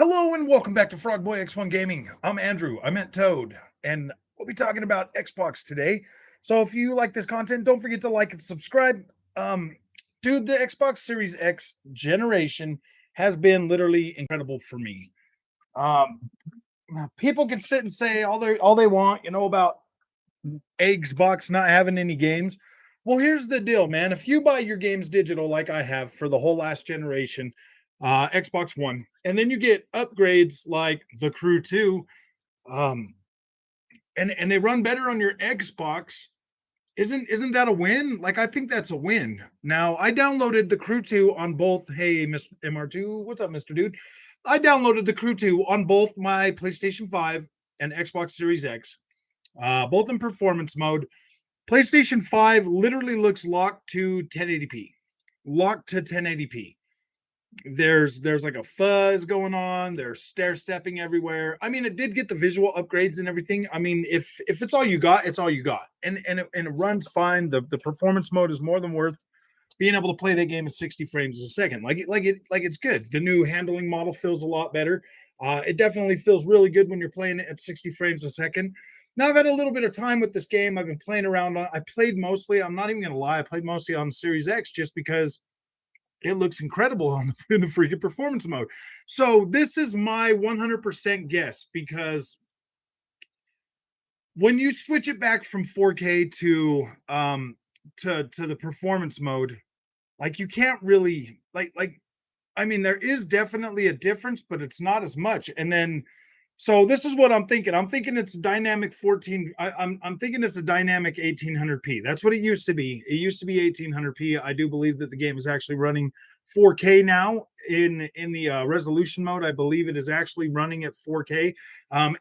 Hello and welcome back to Frogboy X1 Gaming. I'm Andrew. I meant Toad, and we'll be talking about Xbox today. So if you like this content, don't forget to like and subscribe. Um, Dude, the Xbox Series X generation has been literally incredible for me. Um, People can sit and say all they want, about Xbox not having any games. Well, here's the deal, man. If you buy your games digital like I have for the whole last generation, Xbox One, and then you get upgrades like the Crew 2, um, and they run better on your Xbox, isn't that a win? Like, I think that's a win. Now, I downloaded the Crew 2 on both. Hey, Mr. MR2, what's up, Mr. Dude? I downloaded the Crew 2 on both my PlayStation 5 and Xbox Series X, both in performance mode. PlayStation 5 literally looks locked to 1080p. Locked to 1080p. There's like a fuzz going on, there's stair stepping everywhere. I mean, it did get the visual upgrades and everything. I mean, if it's all you got, it's all you got. And it runs fine. The performance mode is more than worth being able to play that game at 60 frames a second. Like it's good. The new handling model feels a lot better. It definitely feels really good when you're playing it at 60 frames a second. Now I've had a little bit of time with this game. I've been playing around on. I played mostly. I'm not even gonna lie. I played mostly on Series X just because it looks incredible in the freaking performance mode. So this is my 100% guess, because when you switch it back from 4K to the performance mode, like, you can't really like I mean, there is definitely a difference, but it's not as much. And then, so this is what I'm thinking. I'm thinking it's dynamic 14. I'm thinking it's a dynamic 1800p. That's what it used to be. It used to be 1800p. I do believe that the game is actually running 4K now in the resolution mode. I believe it is actually running at 4K,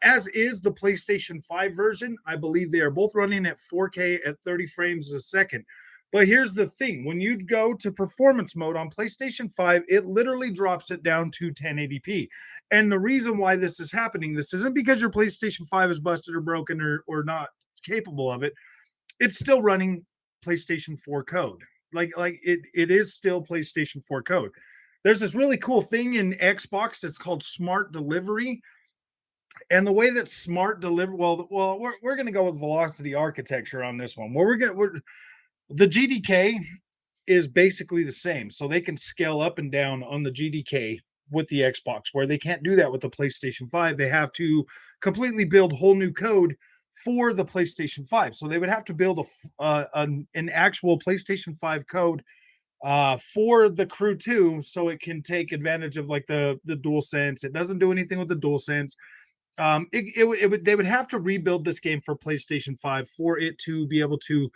as is the PlayStation 5 version. I believe they are both running at 4K at 30 frames a second. But here's the thing. When you go to performance mode on PlayStation 5, it literally drops it down to 1080p. And the reason why this is happening, this isn't because your PlayStation 5 is busted or broken or not capable of it. It's still running PlayStation 4 code. It is still PlayStation 4 code. There's this really cool thing in Xbox that's called smart delivery. And the way that smart deliver, we're going to go with velocity architecture on this one. The GDK is basically the same. So they can scale up and down on the GDK with the Xbox, where they can't do that with the PlayStation 5. They have to completely build whole new code for the PlayStation 5. So they would have to build an actual PlayStation 5 code for the Crew 2, so it can take advantage of like the DualSense. It doesn't do anything with the DualSense. They would have to rebuild this game for PlayStation 5 for it to be able to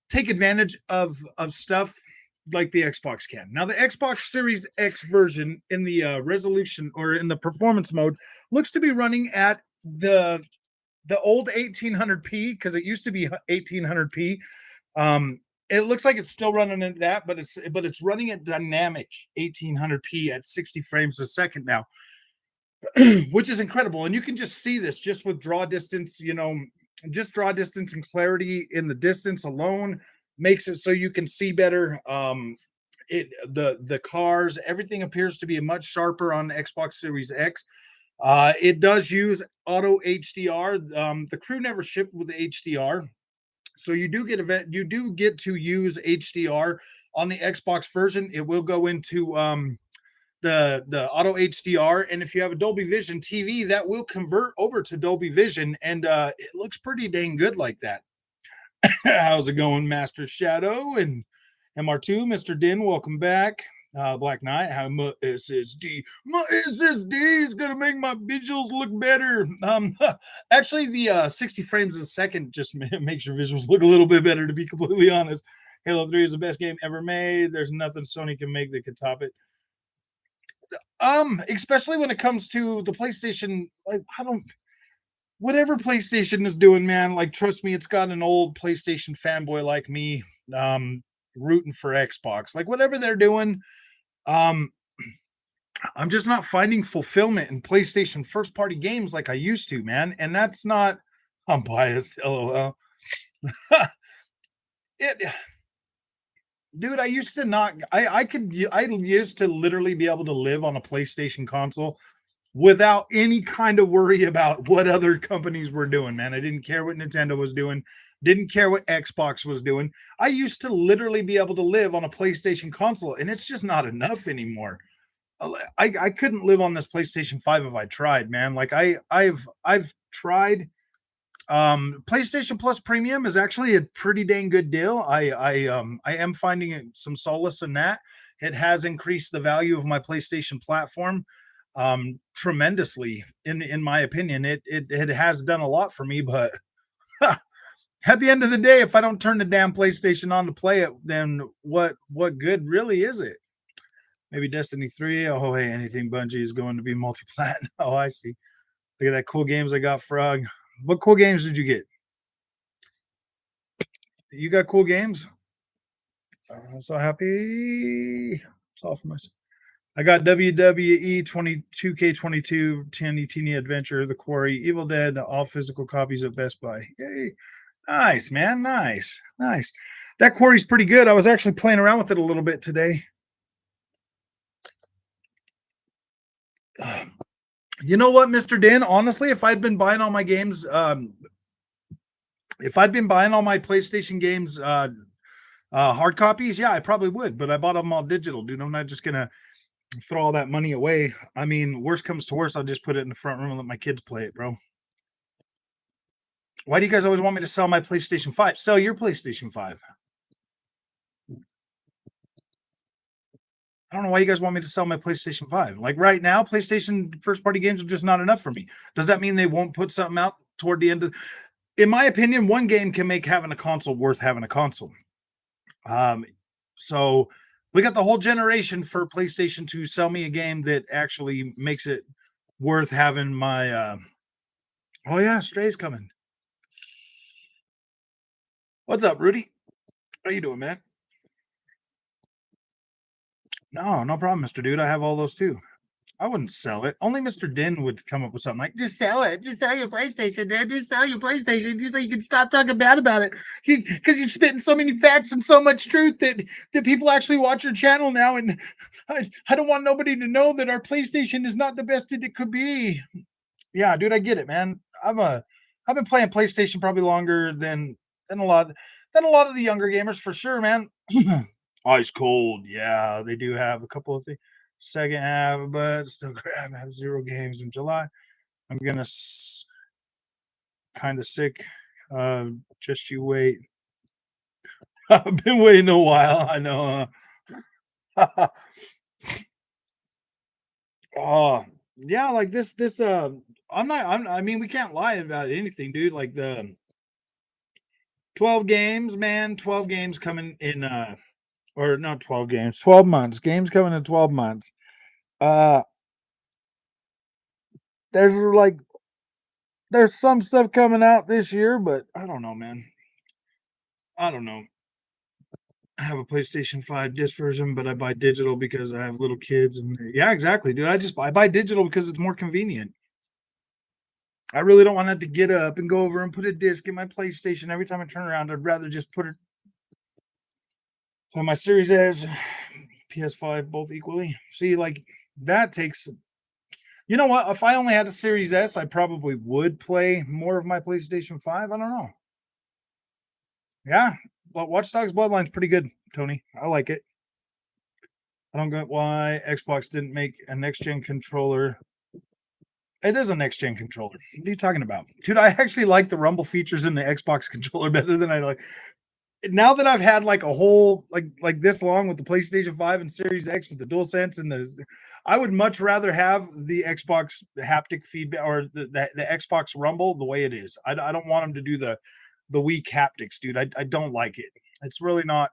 take advantage of stuff like the Xbox can. Now, the Xbox Series X version in the resolution or in the performance mode looks to be running at the old 1800p, because it used to be 1800p. It looks like it's still running at that, but it's running at dynamic 1800p at 60 frames a second now, which is incredible. And you can just see this just with draw distance. Just draw distance and clarity in the distance alone makes it so you can see better. The cars, everything appears to be much sharper on Xbox Series X. It does use auto HDR. The Crew never shipped with HDR, so you do get to use HDR on the Xbox version. It will go into the auto HDR, and if you have a Dolby Vision TV, that will convert over to Dolby Vision, and it looks pretty dang good like that. How's it going, Master Shadow and MR2, Mr. Din? Welcome back. Black Knight, how my SSD? My SSD is gonna make my visuals look better. Actually, the 60 frames a second just makes your visuals look a little bit better, to be completely honest. Halo 3 is the best game ever made. There's nothing Sony can make that could top it. Especially when it comes to the PlayStation, like, whatever PlayStation is doing, man, like, trust me, it's got an old PlayStation fanboy like me, rooting for Xbox. Like, whatever they're doing, I'm just not finding fulfillment in PlayStation first party games like I used to, man. And that's not, I'm biased, LOL. Dude, I used to literally be able to live on a PlayStation console without any kind of worry about what other companies were doing, man. I didn't care what Nintendo was doing, didn't care what Xbox was doing. I used to literally be able to live on a PlayStation console, and it's just not enough anymore. I couldn't live on this PlayStation 5 if I tried, man. Like I've tried. PlayStation Plus Premium is actually a pretty dang good deal. I am finding some solace in that. It has increased the value of my PlayStation platform tremendously, in my opinion. It has done a lot for me, but at the end of the day, if I don't turn the damn PlayStation on to play it, then what good really is it? Maybe Destiny 3. Oh, hey, anything Bungie is going to be multi-plat. Oh, I see. Look at that cool games I got, Frog. What cool games did you get? You got cool games? I'm so happy. It's all for myself. I got WWE 22K22, Tiny Teeny Adventure, The Quarry, Evil Dead, all physical copies at Best Buy. Yay. Nice, man. Nice. Nice. That Quarry's pretty good. I was actually playing around with it a little bit today. You know what, Mr. Dan? Honestly, if I'd been buying all my games, if I'd been buying all my PlayStation games, hard copies, yeah, I probably would. But I bought them all digital, dude. I'm not just gonna throw all that money away. I mean, worst comes to worst, I'll just put it in the front room and let my kids play it, bro. Why do you guys always want me to sell my PlayStation 5? Sell your PlayStation 5. I don't know why you guys want me to sell my PlayStation 5. Like right now, PlayStation first party games are just not enough for me. Does that mean they won't put something out toward the end of? In my opinion, one game can make having a console worth having a console. So we got the whole generation for PlayStation to sell me a game that actually makes it worth having my. Oh yeah, Stray's coming. What's up, Rudy? How you doing, man? No, no problem, Mister Dude. I have all those too. I wouldn't sell it. Only Mr. Din would come up with something like, just sell it. Just sell your PlayStation, man. Just sell your PlayStation just so you can stop talking bad about it. Because you're spitting so many facts and so much truth that people actually watch your channel now. And I don't want nobody to know that our PlayStation is not the best that it could be. Yeah, dude, I get it, man. I've been playing PlayStation probably longer than a lot of the younger gamers for sure, man. Ice cold, yeah, they do have a couple of things. Second half, but still grab have 0 games in July. I'm gonna kind of sick. Just you wait. I've been waiting a while. I know. Oh yeah, like this. I mean, we can't lie about anything, dude. Like the 12 games, man. 12 games coming in. Or not 12 games. 12 months. Games coming in 12 months. Uh, there's like there's some stuff coming out this year, but I don't know, man. I don't know. I have a PlayStation 5 disc version, but I buy digital because I have little kids. And yeah, exactly, dude. I buy digital because it's more convenient. I really don't want to have to get up and go over and put a disc in my PlayStation every time I turn around. I'd rather just put it on my Series S, PS5, both equally. See, like that takes. You know what? If I only had a Series S, I probably would play more of my PlayStation 5. I don't know. Yeah, well, Watch Dogs Bloodline's pretty good, Tony. I like it. I don't get why Xbox didn't make a next gen controller. It is a next gen controller. What are you talking about? Dude, I actually like the rumble features in the Xbox controller better than I like. Now that I've had like a whole like this long with the PlayStation 5 and Series X with the DualSense and the I would much rather have the Xbox haptic feedback or the Xbox Rumble the way it is. I don't want them to do the weak haptics, dude. I don't like it. It's really not.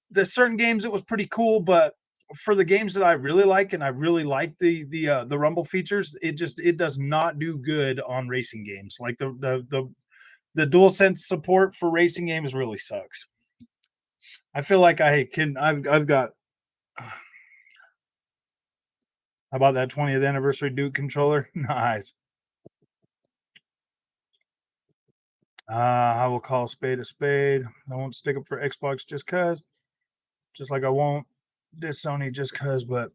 There's certain games it was pretty cool, but for the games that I really like and I really like the Rumble features, it does not do good on racing games. Like the DualSense support for racing games really sucks. I feel like I've got how about that 20th anniversary Duke controller? Nice. I will call a spade a spade. I won't stick up for Xbox just cause. Just like I won't this Sony just cause, but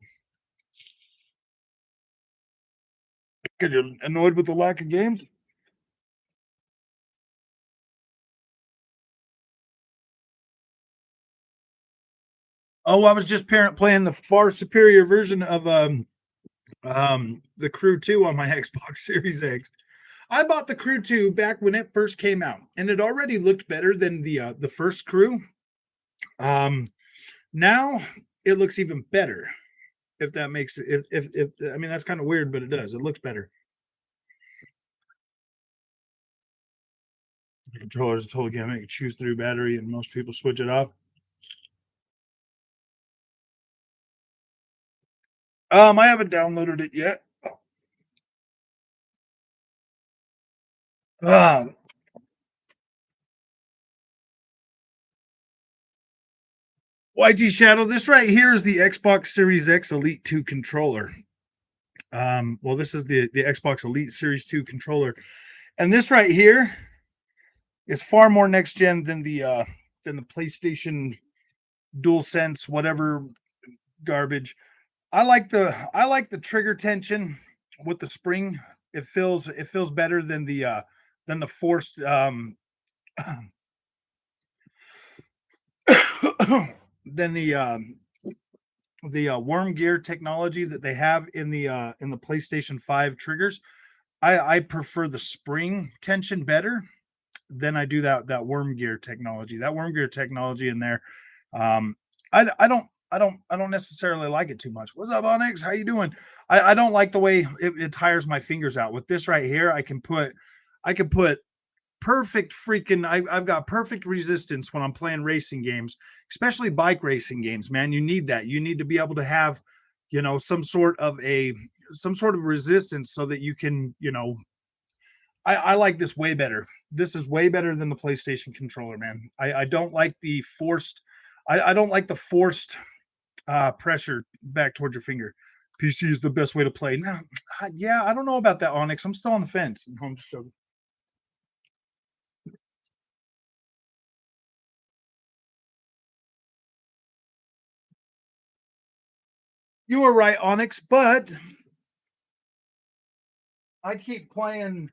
Because you're annoyed with the lack of games? Oh, I was just playing the far superior version of the Crew 2 on my Xbox Series X. I bought the Crew 2 back when it first came out, and it already looked better than the first Crew. Now it looks even better. If that makes it, if I mean that's kind of weird, but it does. It looks better. The controller is a total gimmick. You choose through battery, and most people switch it off. I haven't downloaded it yet. Um, YT Shadow, this right here is the Xbox Series X Elite 2 controller. Well, this is the Xbox Elite Series 2 controller. And this right here is far more next gen than the PlayStation DualSense, whatever garbage. I like the trigger tension with the spring. It feels better than the forced than the worm gear technology that they have in the PlayStation 5 triggers. I prefer the spring tension better than I do that worm gear technology. That worm gear technology in there, I don't necessarily like it too much. What's up, Onyx? How you doing? I don't like the way it tires my fingers out. With this right here, I can put perfect freaking I've got perfect resistance when I'm playing racing games, especially bike racing games, man. You need that. You need to be able to have, some sort of resistance so that you can, I like this way better. This is way better than the PlayStation controller, man. I don't like the forced I don't like the forced pressure back towards your finger. PC is the best way to play. No, yeah, I don't know about that, Onyx. I'm still on the fence. I'm just joking. You were right, Onyx, but I keep playing.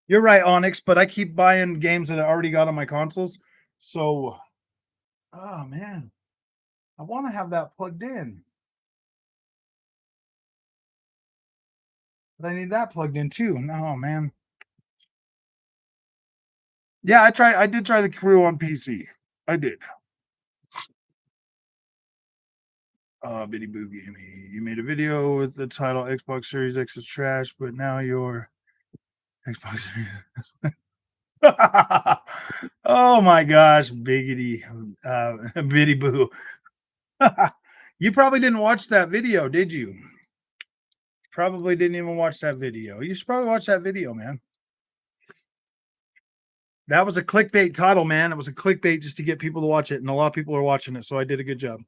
You're right, Onyx, but I keep buying games that I already got on my consoles. So, oh man, I want to have that plugged in, but I need that plugged in too. No, man. Yeah, I did try the Crew on PC. I did. Bitty Boo Gamey, you made a video with the title Xbox Series X is trash, but now your Xbox Series. Oh my gosh, biggity, Bitty Boo. You probably didn't watch that video, did you? Probably didn't even watch that video. You should probably watch that video, man. That was a clickbait title, man. It was a clickbait just to get people to watch it, and a lot of people are watching it, so I did a good job.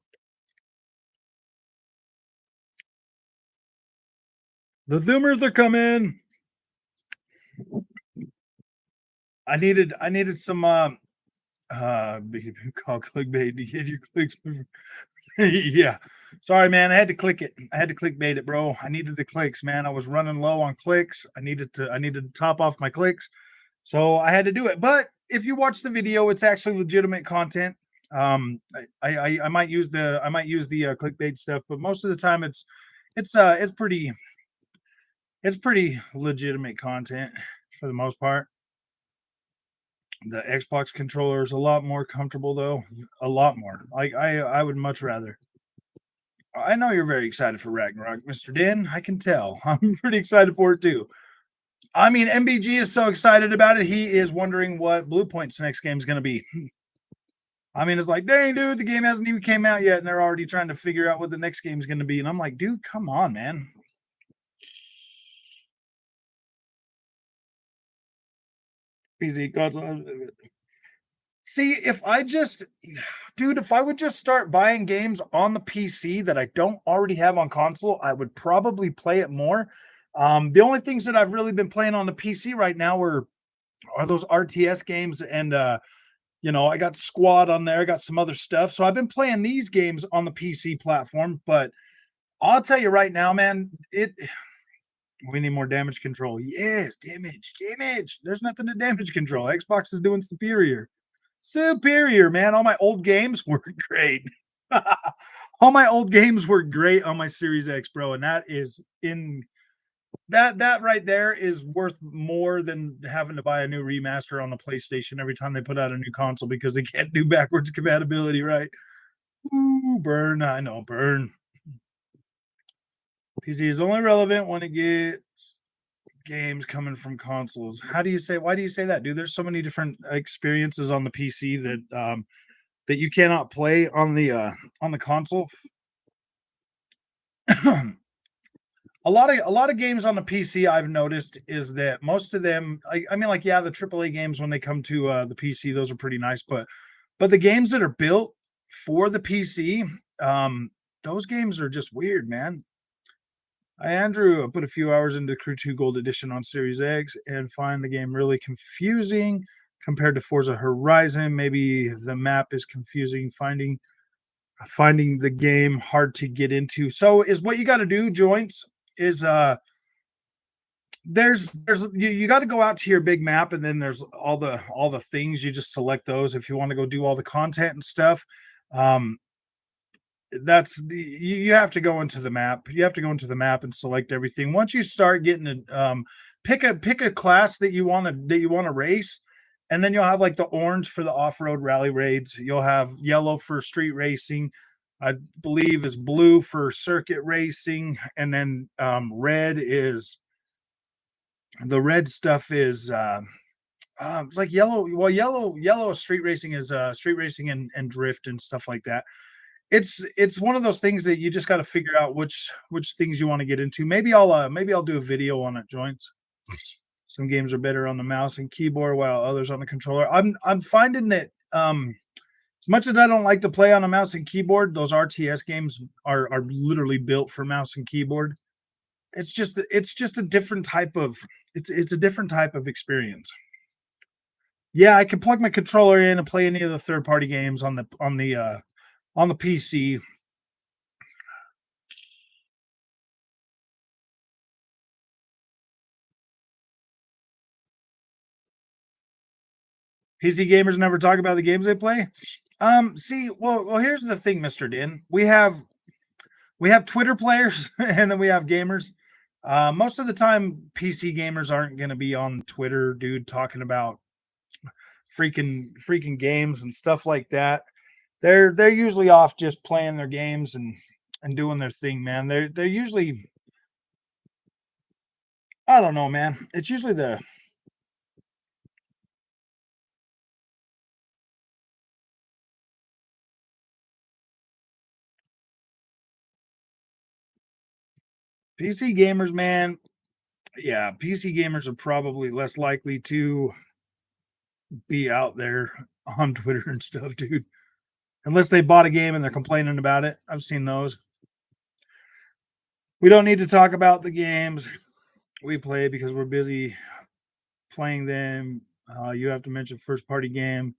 The Zoomers are coming. I needed some call clickbait to get your clicks. Yeah. Sorry, man. I had to click it. I had to clickbait it, bro. I needed the clicks, man. I was running low on clicks. I needed to top off my clicks. So I had to do it. But if you watch the video, it's actually legitimate content. I might use the clickbait stuff, but most of the time it's pretty legitimate content for the most part. The Xbox controller is a lot more comfortable though. A lot more. Like I would much rather. I know you're very excited for Ragnarok, Mr. Den. I can tell. I'm pretty excited for it too. I mean, MBG is so excited about it. He is wondering what Blue Point's next game is going to be. I mean, it's like, dang, dude, the game hasn't even came out yet, and they're already trying to figure out what the next game is going to be. And I'm like, dude, come on, man. PC console. See, if I would just start buying games on the PC that I don't already have on console, I would probably play it more. The only things that I've really been playing on the PC right now are those RTS games and You know, I got Squad on there, I got some other stuff. So I've been playing these games on the PC platform, but I'll tell you right now, man, it we need more damage control. Yes, damage. There's nothing to damage control. Xbox is doing superior. Superior, man. All my old games were great. All my old games were great on my Series X, bro, and that is in that right there is worth more than having to buy a new remaster on the PlayStation every time they put out a new console because they can't do backwards compatibility, right? Ooh, burn. I know, burn. PC is only relevant when it gets games coming from consoles. How do you say? Why do you say that, dude? There's so many different experiences on the PC that you cannot play on the console. A lot of games on the PC I've noticed is that most of them, I mean, like, yeah, the AAA games when they come to the PC, those are pretty nice, but the games that are built for the PC, those games are just weird, man. Andrew, I put a few hours into Crew 2 Gold Edition on Series X and find the game really confusing compared to Forza Horizon. Maybe the map is confusing, finding the game hard to get into. So is what you got to do, joints, is there's you got to go out to your big map, and then there's all the things. You just select those if you want to go do all the content and stuff. Um, that's you have to go into the map. You have to go into the map and select everything. Once you start getting to pick a class that you want to race, and then you'll have like the orange for the off-road rally raids. You'll have yellow for street racing. I believe is blue for circuit racing, and then red is the red stuff is it's like yellow. Well, yellow street racing is street racing and drift and stuff like that. It's one of those things that you just got to figure out which things you want to get into. Maybe I'll do a video on it, joints. Some games are better on the mouse and keyboard while others on the controller. I'm finding that as much as I don't like to play on a mouse and keyboard, those RTS games are literally built for mouse and keyboard. It's just a different type of it's a different type of experience. Yeah, I can plug my controller in and play any of the third party games on the PC. PC gamers never talk about the games they play. See, well, here's the thing, Mr. Din. We have Twitter players and then we have gamers. Most of the time, PC gamers aren't going to be on Twitter, dude, talking about freaking games and stuff like that. They're usually off just playing their games and doing their thing, man. They're usually, I don't know, man. It's usually the PC gamers, man. Yeah, PC gamers are probably less likely to be out there on Twitter and stuff, dude. Unless they bought a game and they're complaining about it. I've seen those. We don't need to talk about the games we play because we're busy playing them. You have to mention first party game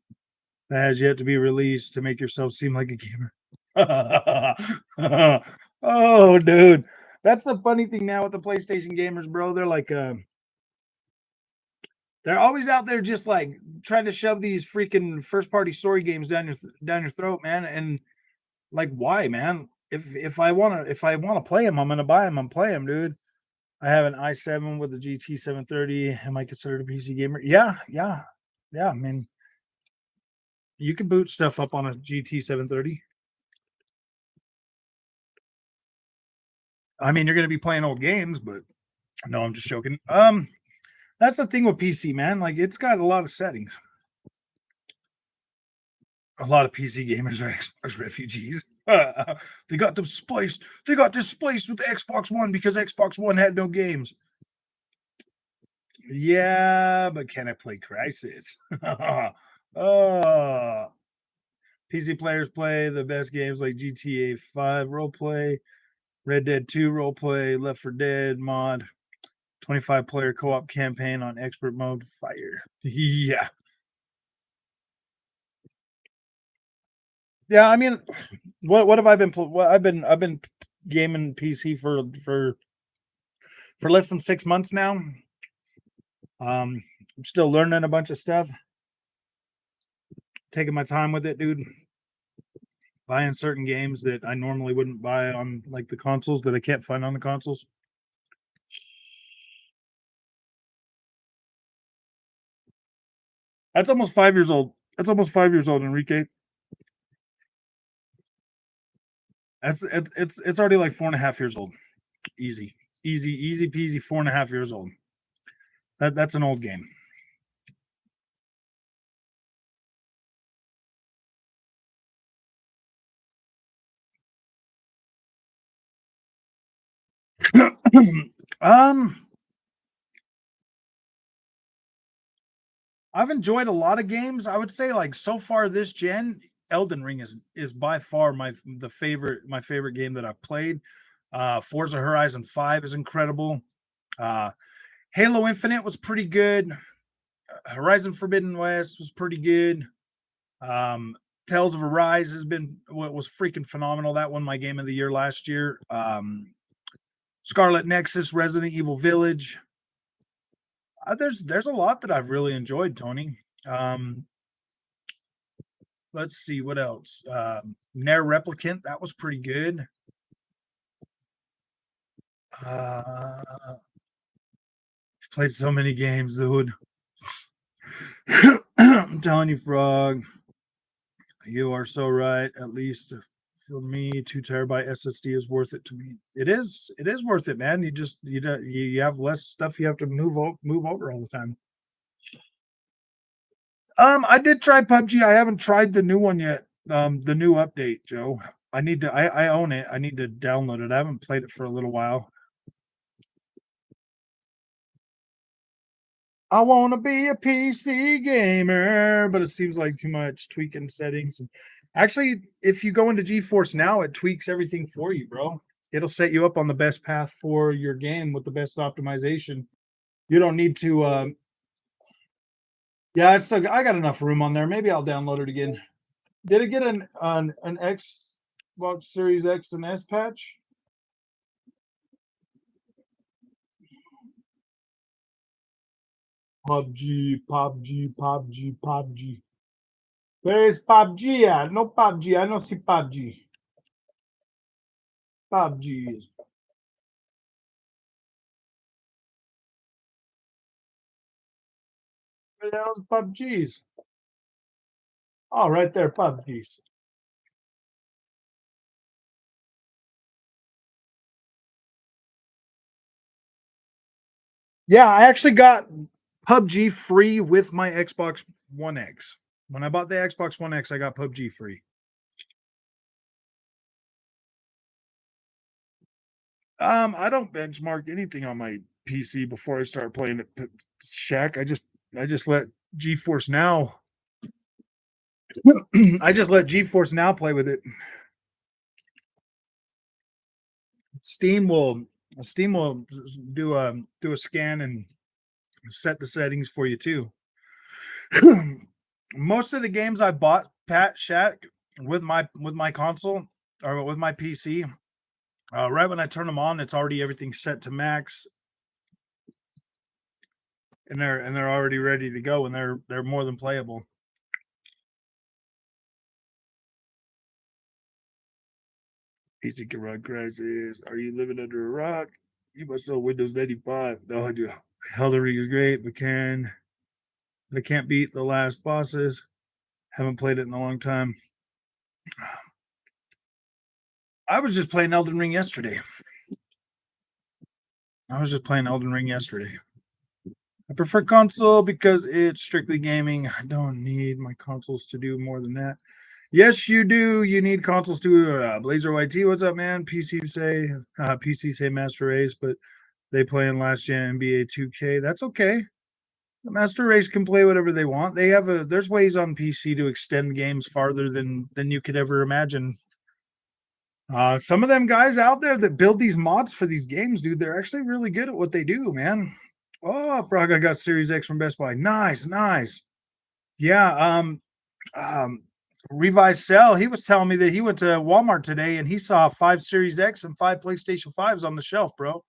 that has yet to be released to make yourself seem like a gamer. Oh, dude. That's the funny thing now with the PlayStation gamers, bro. They're always out there just like trying to shove these freaking first party story games down your throat, man. And like, why, man? If I wanna play them, I'm gonna buy them. I'm playing, dude. I have an i7 with a GT 730. Am I considered a PC gamer? Yeah, yeah, yeah. I mean, you can boot stuff up on a GT 730. I mean, you're gonna be playing old games, but no, I'm just joking. That's the thing with PC, man. Like, it's got a lot of settings. A lot of PC gamers are Xbox refugees. They got displaced. They got displaced with the Xbox One because Xbox One had no games. Yeah, but can I play Crisis? Oh, PC players play the best games like GTA 5 roleplay, Red Dead 2 roleplay, Left 4 Dead mod, 25 player co op campaign on expert mode, fire. Yeah. Yeah, I mean, what have I been? I've been gaming PC for less than 6 months now. I'm still learning a bunch of stuff, taking my time with it, dude. Buying certain games that I normally wouldn't buy on like the consoles that I can't find on the consoles. That's almost 5 years old. That's almost 5 years old, Enrique. It's already like 4.5 years old. Easy, easy peasy. 4.5 years old. That's an old game. um, I've enjoyed a lot of games. I would say like so far this gen, Elden Ring is by far my favorite game that I've played. Forza Horizon 5 is incredible. Uh, Halo Infinite was pretty good. Horizon Forbidden West was pretty good. Um, Tales of Arise has been what was freaking phenomenal. That won my game of the year last year. Scarlet Nexus, Resident Evil Village. There's a lot that I've really enjoyed, Tony. Um, let's see what else. Nair Replicant, that was pretty good. I've played so many games, dude. I'm telling you, Frog, you are so right. At least for me, 2 terabyte SSD is worth it to me. It is. It is worth it, man. You have less stuff you have to move over all the time. I did try PUBG. I haven't tried the new one yet. The new update, Joe. I need to. I own it. I need to download it. I haven't played it for a little while. I want to be a PC gamer, but it seems like too much tweaking settings. Actually, if you go into GeForce Now, it tweaks everything for you, bro. It'll set you up on the best path for your game with the best optimization. You don't need to. Yeah, I got enough room on there. Maybe I'll download it again. Did it get an Xbox Series X and S patch? PUBG. Where is PUBG at? No PUBG. I don't see PUBG. PUBG. Where the hell's PUBG's? Oh, right there, PUBG's. Yeah, I actually got PUBG free with my Xbox One X. When I bought the Xbox One X, I got PUBG free. I don't benchmark anything on my PC before I start playing it. Shaq, I just let GeForce Now. I just let GeForce Now play with it. Steam will Steam will do a scan and set the settings for you too. Most of the games I bought, Pat Shaq, with my console or with my PC, right when I turn them on, it's already everything set to max, and they're already ready to go, and they're more than playable. PC can run crisis. Are you living under a rock? You must know Windows 95. No, I do. Elden Ring is great, but they can't beat the last bosses. Haven't played it in a long time. I was just playing Elden Ring yesterday. I prefer console because it's strictly gaming. I don't need my consoles to do more than that. Yes, you do. You need consoles to Blazer YT. What's up, man? PC say Master Race, but they play in last gen NBA 2K. That's okay. The Master Race can play whatever they want. There's ways on PC to extend games farther than you could ever imagine. Some of them guys out there that build these mods for these games, dude, they're actually really good at what they do, man. Oh, Frog, I got Series X from Best Buy. Nice. Yeah. Um, Revised Cell, he was telling me that he went to Walmart today and he saw 5 Series X and 5 PlayStation 5s on the shelf, bro.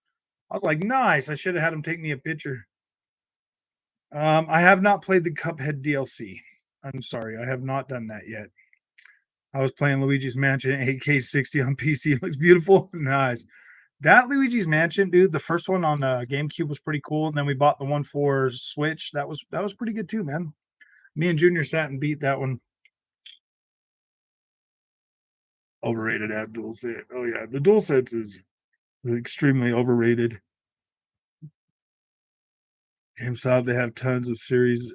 I was like, nice. I should have had him take me a picture. I have not played the Cuphead DLC. I'm sorry, I have not done that yet. I was playing Luigi's Mansion 8K60 on PC. It looks beautiful. Nice. That Luigi's Mansion, dude, the first one on GameCube was pretty cool. And then we bought the one for Switch. That was pretty good too, man. Me and Junior sat and beat that one. Overrated as dual set. Oh yeah, the dual sets is extremely overrated. GameStop, they have tons of Series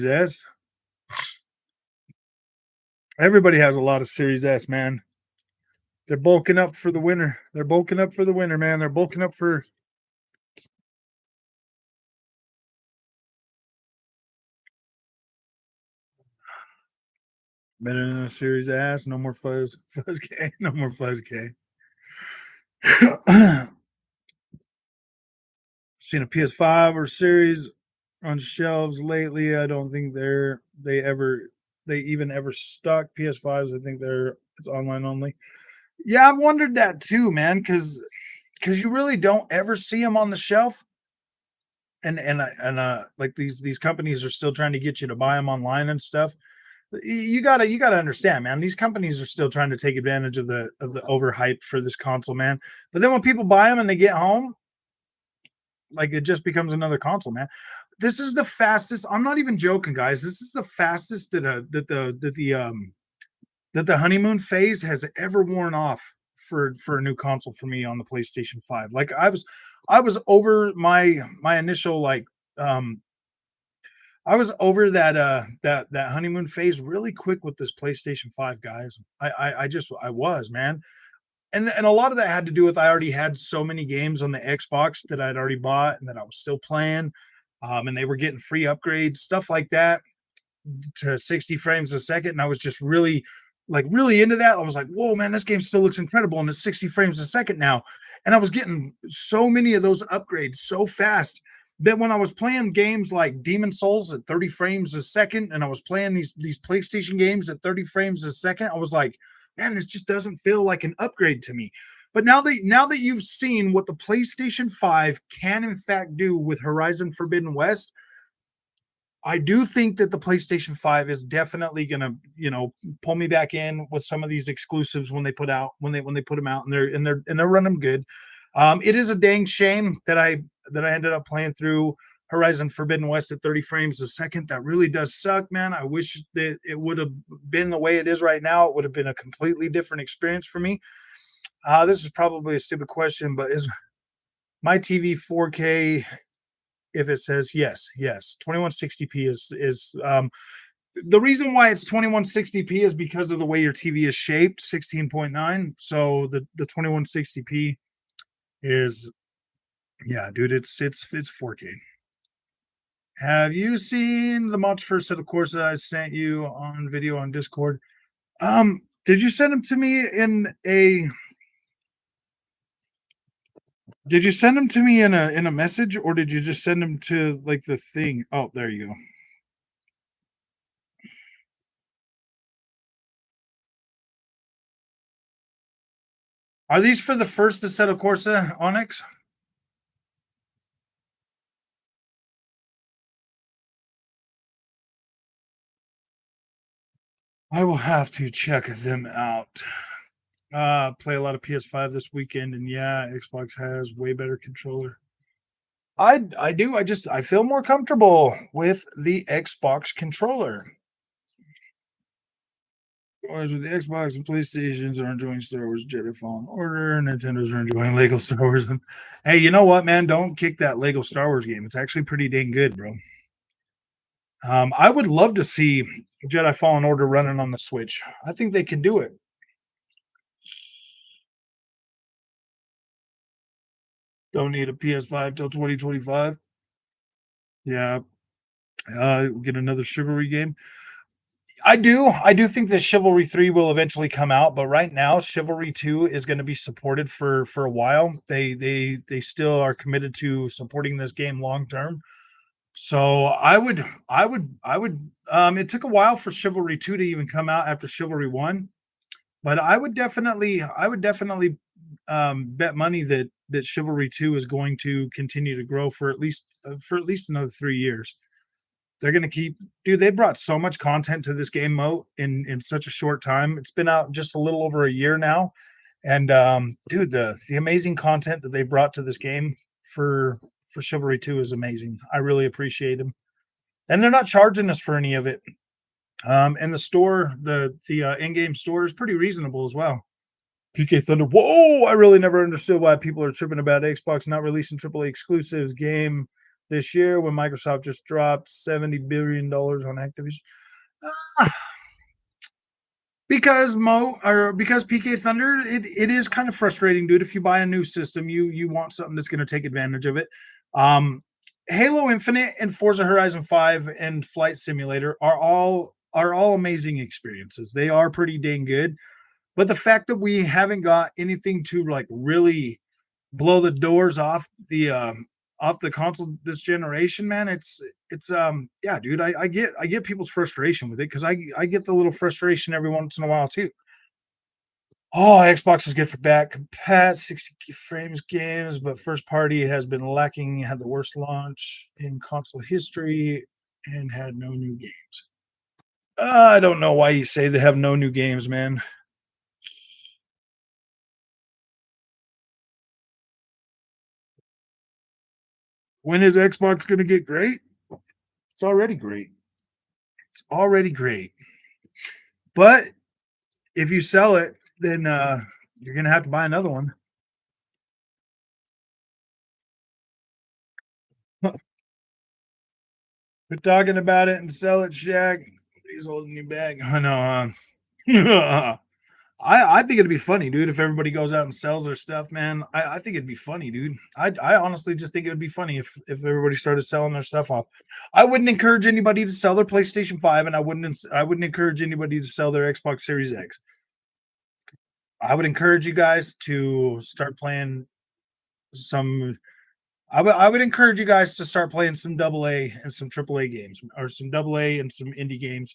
S. Everybody has a lot of Series S, man. They're bulking up for the winter. They're bulking up for the winter, man. They're bulking up for. Better than a Series S. No more fuzz K. No more fuzz K. Seen a PS5 or Series on shelves lately. I don't think they even ever stock PS5s. I think it's online only. Yeah, I've wondered that too, man, because you really don't ever see them on the shelf. And like these companies are still trying to get you to buy them online and stuff. You gotta understand, man. These companies are still trying to take advantage of the overhype for this console, man. But then when people buy them and they get home, like it just becomes another console, man. This is the fastest. I'm not even joking, guys. This is the fastest that the honeymoon phase has ever worn off for a new console for me on the PlayStation 5. Like I was over my initial I was over that honeymoon phase really quick with this PlayStation 5, guys. I was, man. And a lot of that had to do with I already had so many games on the Xbox that I'd already bought and that I was still playing. And they were getting free upgrades, stuff like that, to 60 frames a second. And I was just really into that. I was like, whoa, man, this game still looks incredible. And it's 60 frames a second now. And I was getting so many of those upgrades so fast that when I was playing games like Demon Souls at 30 frames a second, and I was playing these PlayStation games at 30 frames a second, I was like, man, this just doesn't feel like an upgrade to me. But now that you've seen what the PlayStation 5 can in fact do with Horizon Forbidden West, I do think that the PlayStation 5 is definitely going to, pull me back in with some of these exclusives when they put them out and they're running good. It is a dang shame that I ended up playing through Horizon Forbidden West at 30 frames a second. That really does suck, man. I wish that it would have been the way it is right now. It would have been a completely different experience for me. This is probably a stupid question, but is my TV 4K? If it says yes, 2160p is the reason why it's 2160p is because of the way your TV is shaped, 16.9. So the 2160p is, yeah, dude, it's 4K. Have you seen the March 1st set of courses I sent you on video on Discord? Did you send them to me Did you send them to me in a message, or did you just send them to like the thing? Oh, there you go. Are these for the first Assetto Corsa Onyx? I will have to check them out. Play a lot of PS5 this weekend, and yeah, Xbox has way better controller. I do. I feel more comfortable with the Xbox controller. Whereas with the Xbox and PlayStations are enjoying Star Wars Jedi Fallen Order, Nintendo's are enjoying Lego Star Wars. And hey, you know what, man? Don't kick that Lego Star Wars game. It's actually pretty dang good, bro. I would love to see Jedi Fallen Order running on the Switch. I think they could do it. Don't need a PS5 till 2025. Yeah. Get another Chivalry game. I do think that Chivalry 3 will eventually come out, but right now Chivalry 2 is going to be supported for a while. They still are committed to supporting this game long term. So I would it took a while for Chivalry 2 to even come out after Chivalry 1, but I would definitely bet money that Chivalry 2 is going to continue to grow for at least another 3 years. They're going to keep dude, they brought so much content to this game mode in such a short time. It's been out just a little over a year now. And dude, the amazing content that they brought to this game for Chivalry 2 is amazing. I really appreciate them. And they're not charging us for any of it. And the store, the in-game store is pretty reasonable as well. PK Thunder. Whoa! I really never understood why people are tripping about Xbox not releasing AAA exclusives game this year when Microsoft just dropped $70 billion on Activision. Ah, because PK Thunder, it is kind of frustrating, dude. If you buy a new system, you want something that's going to take advantage of it. Um, Halo Infinite and Forza Horizon 5 and Flight Simulator are all amazing experiences. They are pretty dang good. But the fact that we haven't got anything to like really blow the doors off the console this generation, man, it's yeah, dude. I get people's frustration with it because I get the little frustration every once in a while too. Oh, Xbox is good for back compat 60 frames games, but first party has been lacking. Had the worst launch in console history and had no new games. I don't know why you say they have no new games, man. When is Xbox going to get great? It's already great. It's already great. But if you sell it, then you're going to have to buy another one. Quit talking about it and sell it, Shaq. He's holding you back. I know. I think it'd be funny, dude, if everybody goes out and sells their stuff, man. I think it'd be funny, dude. I honestly just think it would be funny if everybody started selling their stuff off. I wouldn't encourage anybody to sell their PlayStation 5, and I wouldn't encourage anybody to sell their Xbox Series X. I would encourage you guys to start playing some I would encourage you guys to start playing some double A and some triple A games or some double A and some indie games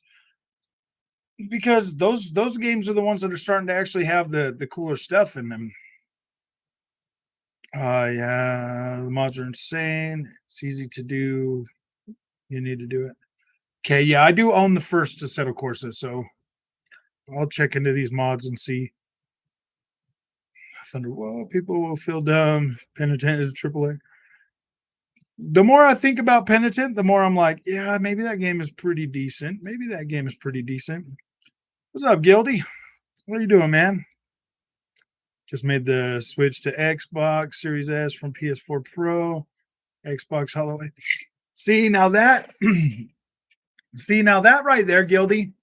because those games are the ones that are starting to actually have the cooler stuff in them. Yeah, the mods are insane. It's easy to do. You need to do it. Okay, yeah, I do own the first set of courses, so I'll check into these mods and see. Thunder, well, people will feel dumb. Penitent is AAA. The more I think about Penitent, the more I'm like, yeah, maybe that game is pretty decent. Maybe that game is pretty decent. What's up, Guilty? What are you doing, man? Just made the switch to Xbox Series S from PS4 Pro, Xbox Holloway. See now that, see now that right there, Guilty.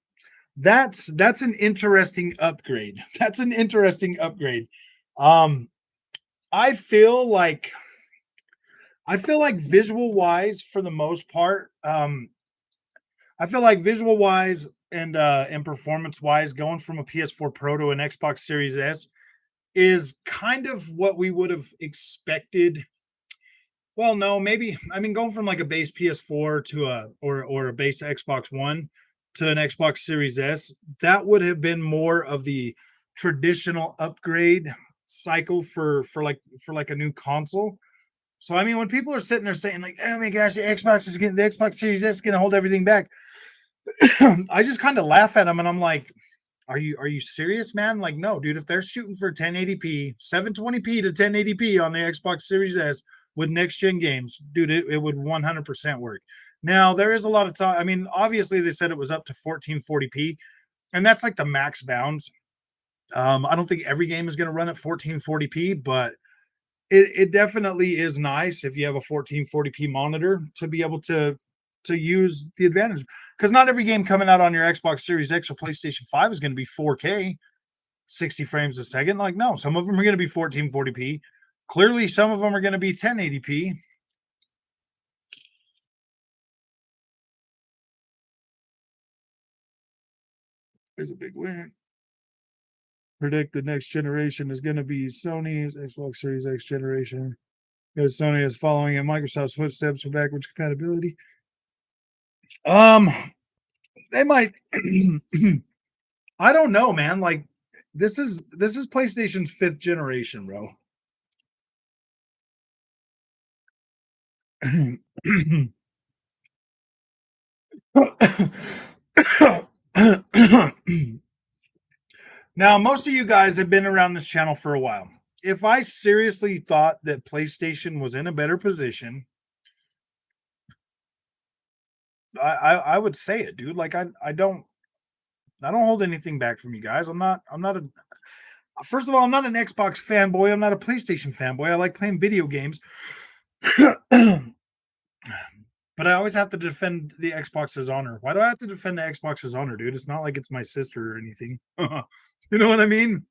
That's an interesting upgrade. That's an interesting upgrade. Um, I feel like visual wise, for the most part, I feel like visual wise and performance wise, going from a PS4 Pro to an Xbox Series S is kind of what we would have expected. Well, no, maybe I mean going from like a base PS4 to a base Xbox One to an Xbox Series S, that would have been more of the traditional upgrade cycle for like a new console. So I mean, when people are sitting there saying like, "Oh my gosh, the Xbox Series S is going to hold everything back," I just kind of laugh at them and I'm like, "Are you serious, man? Like, no, dude. If they're shooting for 1080p, 720p to 1080p on the Xbox Series S with next gen games, dude, it would 100% work." Now there is a lot of talk. I mean, obviously they said it was up to 1440p, and that's like the max bounds. I don't think every game is going to run at 1440p, but it definitely is nice if you have a 1440p monitor to be able to use the advantage because not every game coming out on your Xbox Series X or PlayStation 5 is going to be 4K 60 frames a second. Like, no, some of them are going to be 1440p. Clearly, some of them are going to be 1080p. Is a big win. Predict the next generation is going to be Sony's Xbox Series X generation. because Sony is following in Microsoft's footsteps for backwards compatibility. Um, they might. I don't know, man. Like this is PlayStation's 5th generation, bro. Now, most of you guys have been around this channel for a while. If I seriously thought that PlayStation was in a better position, I would say it, dude. Like I don't hold anything back from you guys. I'm not a first of all, I'm not an Xbox fanboy. I'm not a PlayStation fanboy. I like playing video games. But I always have to defend the Xbox's honor. Why do I have to defend the Xbox's honor, dude? It's not like it's my sister or anything. You know what I mean?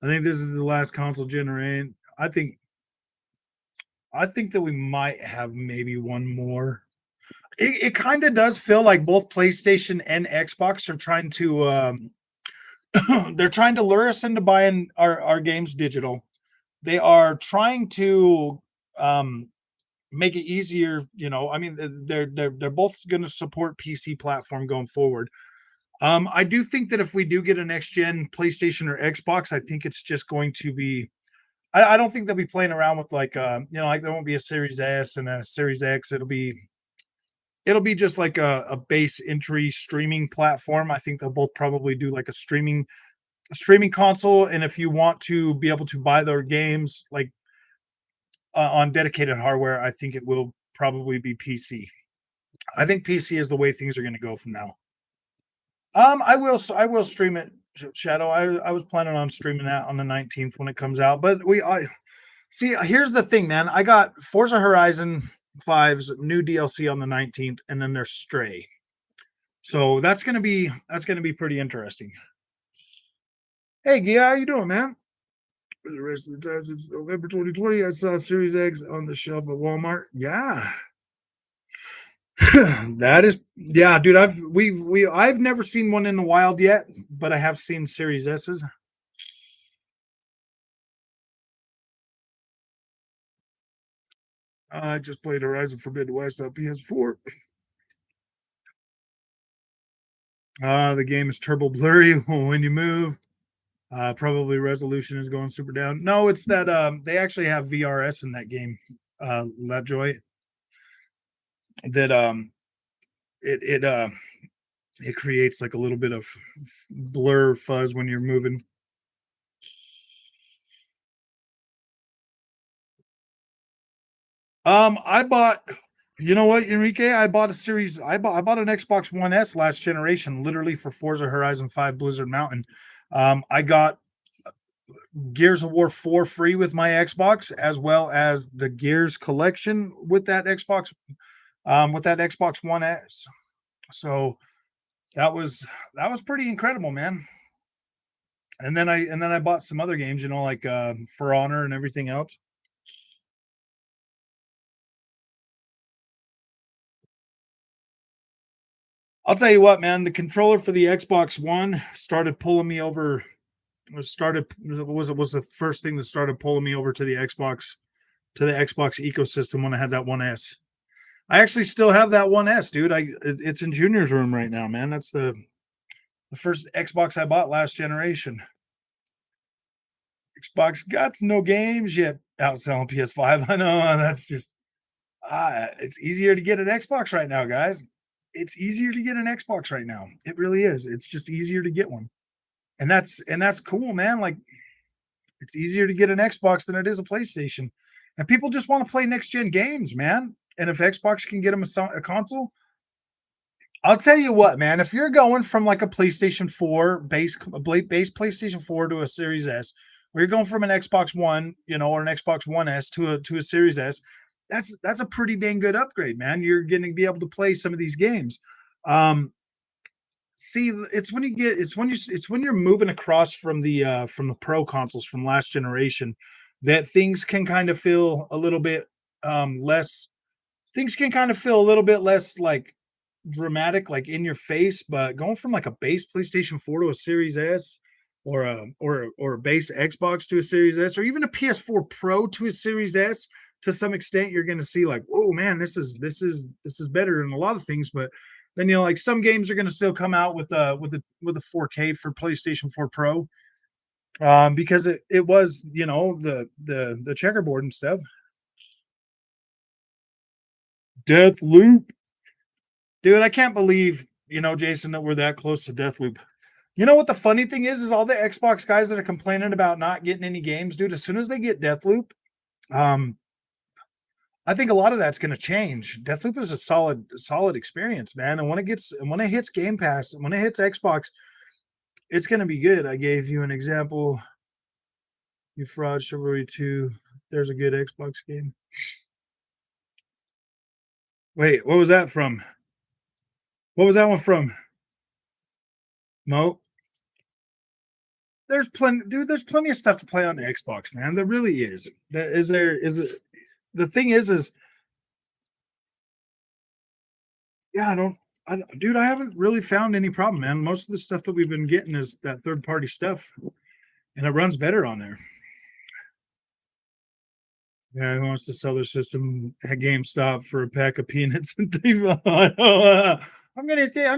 I think this is the last console generation. I think that we might have maybe one more. It kind of does feel like both PlayStation and Xbox are trying to they're trying to lure us into buying our games digital. They are trying to make it easier. I mean, they're both going to support PC platform going forward. I do think that if we do get a next gen PlayStation or Xbox, I think it's just going to be. I don't think they'll be playing around with like like there won't be a Series S and a Series X. It'll be just like a base entry streaming platform. I think they'll both probably do like a streaming console, and if you want to be able to buy their games like on dedicated hardware, I think it will probably be PC. I think PC is the way things are going to go from now. I will stream it, Shadow. I was planning on streaming that on the 19th when it comes out, but I see. Here's the thing, man. I got Forza Horizon 5's new DLC on the 19th, and then there's Stray. So that's gonna be pretty interesting. Hey, Gia, how you doing, man? For the rest of the time since November 2020, I saw Series X on the shelf at Walmart. Yeah. That is, yeah, dude. I've never seen one in the wild yet, but I have seen Series S's. I just played Horizon Forbidden West on PS4. The game is turbo blurry when you move. Probably resolution is going super down. No, it's that they actually have VRS in that game, Lovejoy. That it creates like a little bit of blur fuzz when you're moving. I bought, you know what, Enrique? I bought I bought an Xbox One S last generation, literally for Forza Horizon 5 Blizzard Mountain. I got Gears of War 4 free with my Xbox, as well as the Gears collection with that Xbox One S. So that was pretty incredible, man. And then I bought some other games, like For Honor and everything else. I'll tell you what, man, the controller for the Xbox One started pulling me over. Was the first thing that started pulling me over to the Xbox ecosystem when I had that One S. I actually still have that One S, dude. It's in Junior's room right now, man. That's the first Xbox I bought last generation. Xbox got no games yet outselling PS5. I know that's just it's easier to get an Xbox right now, guys. It's easier to get an Xbox right now. It really is. It's just easier to get one. And that's cool, man. Like it's easier to get an Xbox than it is a PlayStation. And people just want to play next gen games, man. And if Xbox can get them a console, I'll tell you what, man. If you're going from like a PlayStation 4 base PlayStation 4 to a Series S, or you're going from an Xbox One, or an Xbox One S to a Series S, that's a pretty dang good upgrade, man. You're going to be able to play some of these games. See, it's when you're moving across from the pro consoles from last generation that things can kind of feel a little bit less. Things can kind of feel a little bit less like dramatic, like in your face. But going from like a base PlayStation 4 to a Series S, or a base Xbox to a Series S, or even a PS4 Pro to a Series S, to some extent, you're going to see like, oh man, this is better in a lot of things. But then like some games are going to still come out with a 4K for PlayStation 4 Pro, because it was the checkerboard and stuff. Death Loop, dude, I can't believe Jason, that we're that close to Death Loop. You know what the funny thing is all the Xbox guys that are complaining about not getting any games, dude. As soon as they get Deathloop, um, I think a lot of that's going to change. Deathloop is a solid experience, man. And when it hits Game Pass, and when it hits Xbox, it's going to be good. I gave you an example. You Fraud Chivalry 2. There's a good Xbox game. Wait, what was that from? What was that one from? Mo? There's plenty, dude. There's plenty of stuff to play on the Xbox, man. There really is. The thing is, yeah, dude, I haven't really found any problem, man. Most of the stuff that we've been getting is that third party stuff, and it runs better on there. Yeah, who wants to sell their system at GameStop for a pack of peanuts and I'm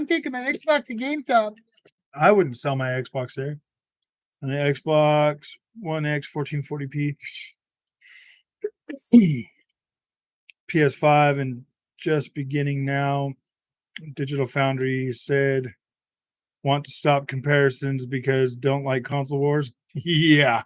taking my Xbox to GameStop. I wouldn't sell my Xbox there. On the Xbox One X 1440p, PS5, and just beginning now. Digital Foundry said want to stop comparisons because don't like console wars. Yeah.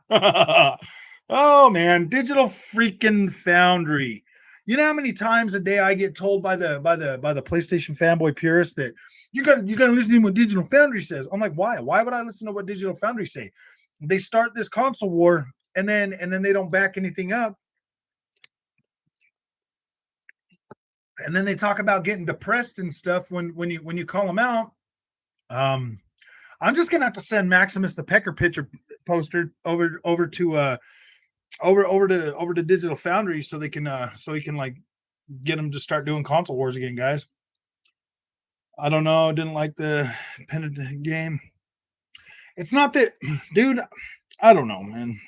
Oh man, Digital freaking Foundry. You know how many times a day I get told by the PlayStation fanboy purist that you got to listen to what Digital Foundry says. I'm like, why? Why would I listen to what Digital Foundry say? They start this console war and then they don't back anything up. And then they talk about getting depressed and stuff when you call them out. I'm just gonna have to send Maximus the Pecker picture poster over to Digital Foundry so he can like get them to start doing console wars again, guys. I don't know. I didn't like the pennant game. It's not that, dude. I don't know, man.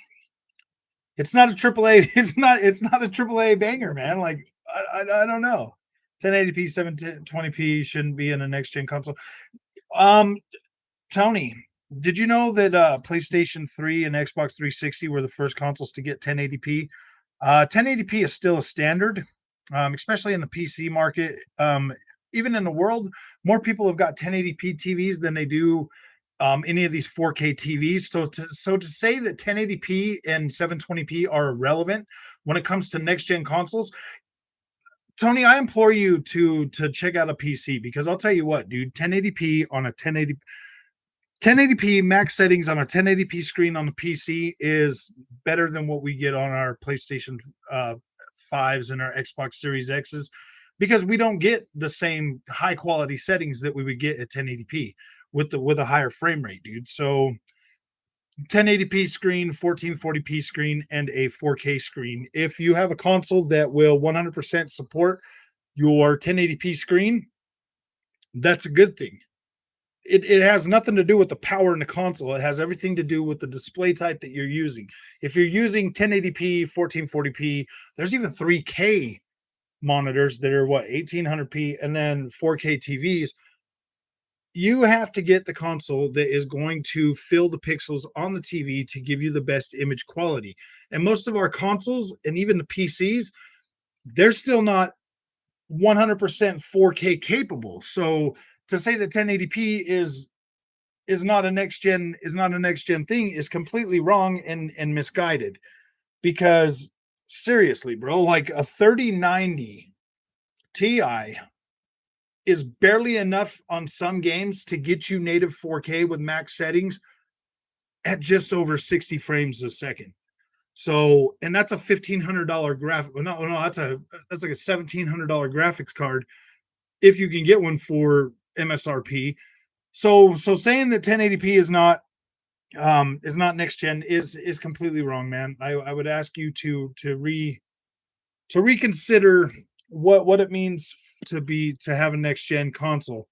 It's not a AAA. It's not a AAA banger, man. Like I don't know. 1080p, 720p shouldn't be in a next gen console. Tony, did you know that PlayStation 3 and Xbox 360 were the first consoles to get 1080p? 1080p is still a standard, especially in the PC market. Even in the world, more people have got 1080p TVs than they do any of these 4K TVs. So to say that 1080p and 720p are irrelevant when it comes to next gen consoles, Tony, I implore you to check out a PC, because I'll tell you what, dude, 1080p on a 1080p max settings on a 1080p screen on the PC is better than what we get on our PlayStation 5s and our Xbox Series X's, because we don't get the same high quality settings that we would get at 1080p with a higher frame rate, dude. So 1080p screen, 1440p screen, and a 4K screen. If you have a console that will 100% support your 1080p screen, that's a good thing. It has nothing to do with the power in the console. It has everything to do with the display type that you're using. If you're using 1080p, 1440p, there's even 3K monitors that are 1800p, and then 4K TVs. You have to get the console that is going to fill the pixels on the TV to give you the best image quality. And most of our consoles and even the PCs, they're still not 100% 4K capable. So to say that 1080p is not a next gen thing is completely wrong and misguided. Because seriously, bro, like a 3090 Ti is barely enough on some games to get you native 4K with max settings at just over 60 frames a second. So, and that's a $1,500 graphic. No, that's like a $1,700 graphics card if you can get one for MSRP. So saying that 1080p is not next gen is completely wrong, man. I would ask you to reconsider what it means to have a next gen console,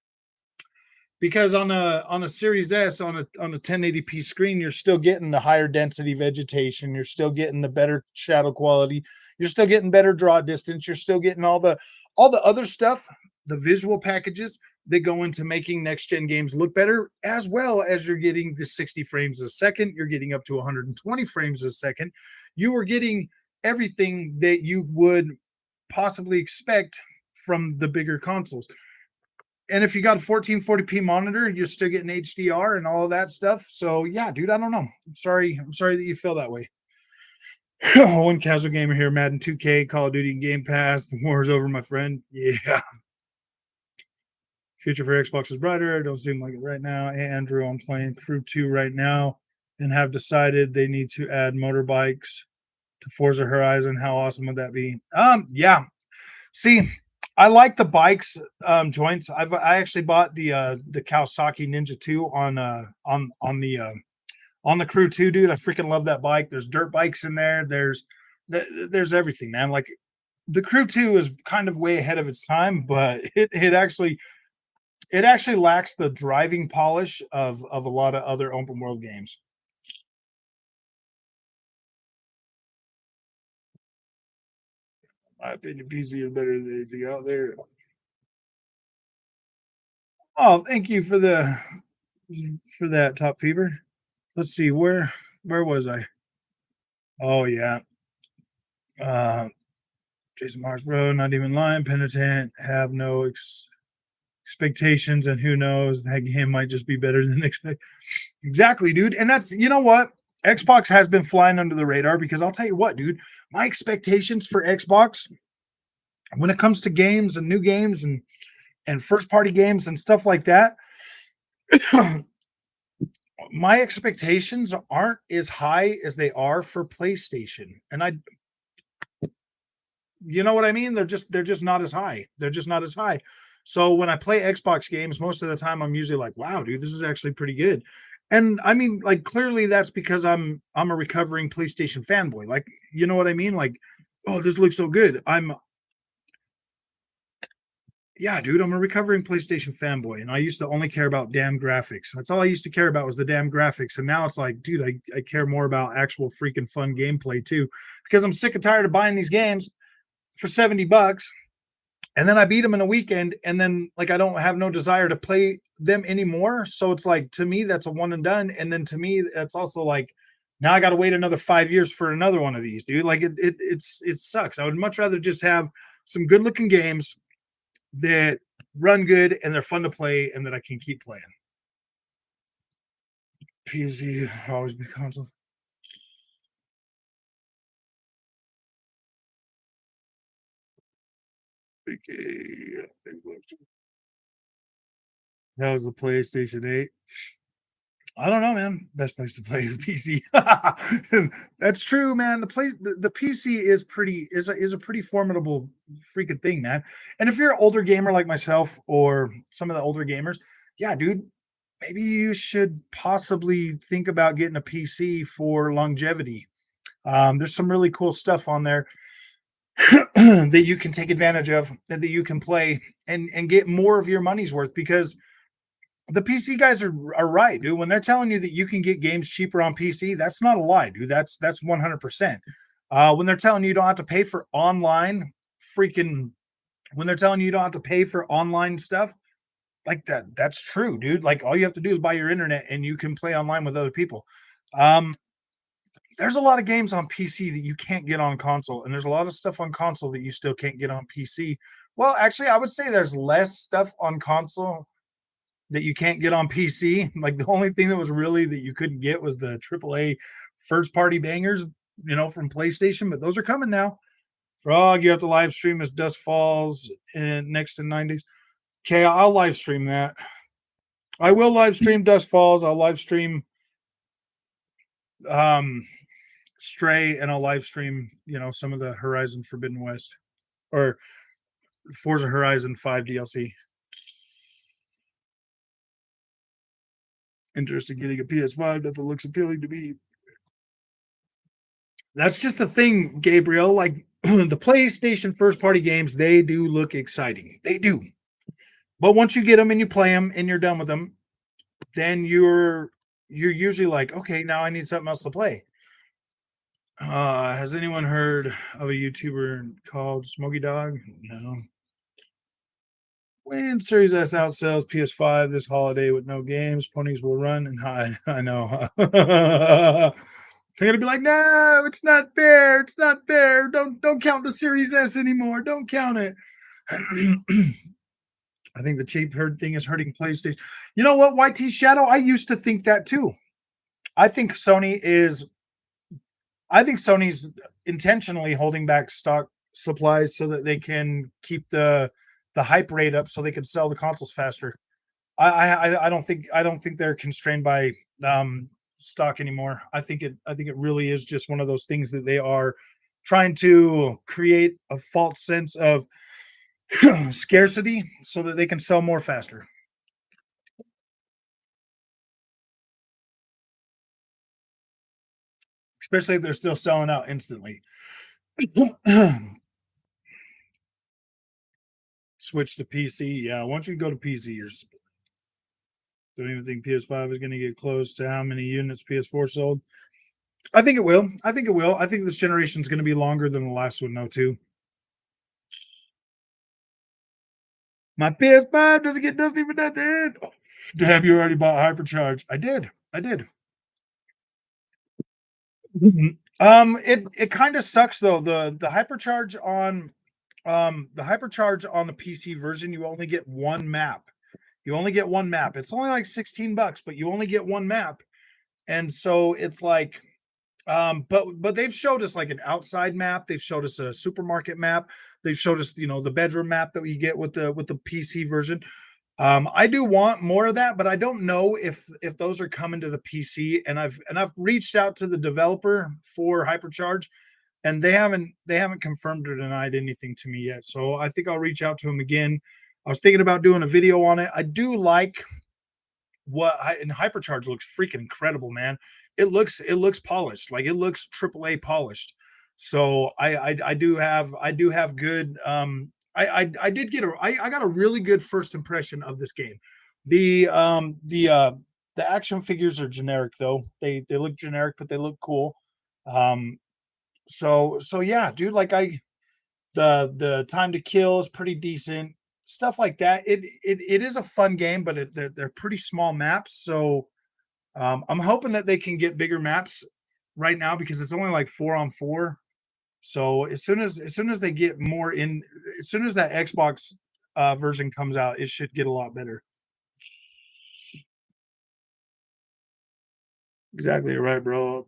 because on a Series S on a 1080p screen, you're still getting the higher density vegetation, you're still getting the better shadow quality, you're still getting better draw distance, you're still getting all the other stuff, the visual packages that go into making next gen games look better, as well as you're getting the 60 frames a second, you're getting up to 120 frames a second. You are getting everything that you would possibly expect from the bigger consoles. And if you got a 1440p monitor, you're still getting HDR and all of that stuff. So yeah, dude, I don't know. I'm sorry that you feel that way. One casual gamer here, Madden 2K, Call of Duty, and Game Pass. The war is over, my friend. Yeah. Future for Xbox is brighter. Don't seem like it right now. Hey, Andrew, I'm playing Crew 2 right now and have decided they need to add motorbikes to Forza Horizon. How awesome would that be? Yeah. See, I like the bikes joints. I actually bought the Kawasaki Ninja 2 on the Crew 2, dude. I freaking love that bike. There's dirt bikes in there. There's everything, man. Like the Crew 2 is kind of way ahead of its time, but it actually lacks the driving polish of a lot of other open world games. My opinion, PC is better than anything out there. Oh, thank you for that, Top Fever. Let's see, where was I? Oh yeah. Uh Jason Mars, bro, not even lying, penitent, have no expectations, and who knows, that game might just be better than expected. Exactly, dude. And that's, you know what? Xbox has been flying under the radar because I'll tell you what, dude, my expectations for Xbox when it comes to games and new games and first party games and stuff like that, my expectations aren't as high as they are for PlayStation. And I, you know what I mean? They're just not as high. They're just not as high. So when I play Xbox games, most of the time I'm usually like, wow, dude, this is actually pretty good. And I mean, like clearly that's because I'm a recovering PlayStation fanboy. Like, you know what I mean? Like, oh, this looks so good. Yeah, dude, I'm a recovering PlayStation fanboy, and I used to only care about damn graphics. That's all I used to care about was the damn graphics. And now it's like, dude, I care more about actual freaking fun gameplay too, because I'm sick and tired of buying these games for $70 and then I beat them in a weekend, and then like I don't have no desire to play them anymore. So it's like to me that's a one and done, and then to me that's also like now I got to wait another 5 years for another one of these, dude. Like it sucks. I would much rather just have some good looking games that run good and they're fun to play and that I can keep playing. PC always be console. Okay. That was the PlayStation 8. I don't know, man. Best place to play is PC. That's true, man. The PC is a pretty formidable freaking thing, man. And if you're an older gamer like myself or some of the older gamers, yeah, dude, maybe you should possibly think about getting a PC for longevity. There's some really cool stuff on there that you can take advantage of and that you can play and get more of your money's worth because the PC guys are right, dude. When they're telling you that you can get games cheaper on PC, that's not a lie, dude. That's 100%. When they're telling you you don't have to pay for online freaking when they're telling you you don't have to pay for online stuff, like that's true, dude. Like all you have to do is buy your internet and you can play online with other people. Um, there's a lot of games on PC that you can't get on console, and there's a lot of stuff on console that you still can't get on PC. Well, actually, I would say there's less stuff on console that you can't get on PC. Like the only thing that was really that you couldn't get was the AAA first party bangers, from PlayStation, but those are coming now. Frog, you have to live stream as Dust Falls in next in 90s. Okay, I'll live stream that. I will live stream Dust Falls. I'll live stream um Stray, and I'll live stream, some of the Horizon Forbidden West or Forza Horizon 5 DLC. Interested in getting a PS5. Nothing looks appealing to me. That's just the thing, Gabriel. Like the PlayStation first party games, they do look exciting. They do. But once you get them and you play them and you're done with them, then you're usually like, okay, now I need something else to play. Has anyone heard of a YouTuber called Smoky Dog? No. When Series S outsells PS5 this holiday with no games, ponies will run and hide. I know. They're gonna be like, no, it's not fair. It's not fair. Don't count the Series S anymore. Don't count it. I think the cheap herd thing is hurting PlayStation. You know what, YT Shadow? I used to think that too. I think Sony is. I think Sony's intentionally holding back stock supplies so that they can keep the hype rate up, so they can sell the consoles faster. I don't think they're constrained by stock anymore. I think it really is just one of those things that they are trying to create a false sense of scarcity so that they can sell more faster. Especially if they're still selling out instantly. Switch to PC. Yeah, once you go to PC, you're don't even think PS5 is going to get close to how many units PS4 sold. I think it will. I think it will. I think this generation is going to be longer than the last one, though, too. My PS5 doesn't even nothing. Oh, have you already bought Hypercharge? I did. I did. It kind of sucks though. The Hypercharge on the PC version, you only get one map. You only get one map. It's only like $16, but you only get one map. And so it's like but they've showed us like an outside map, they've showed us a supermarket map, they've showed us, you know, the bedroom map that we get with the PC version. I do want more of that, but I don't know if those are coming to the PC. And I've reached out to the developer for Hypercharge, and they haven't confirmed or denied anything to me yet. So I think I'll reach out to them again. I was thinking about doing a video on it. I do like and Hypercharge looks freaking incredible, man. It looks polished, like it looks AAA polished. So I do have good I did get I got a really good first impression of this game. The action figures are generic though. They look generic, but they look cool. Um so yeah, dude, like the time to kill is pretty decent. Stuff like that. It is a fun game, but they're pretty small maps. So I'm hoping that they can get bigger maps right now because it's only like 4-on-4. So as soon as they get more in, as soon as that Xbox version comes out, it should get a lot better. Exactly right, bro.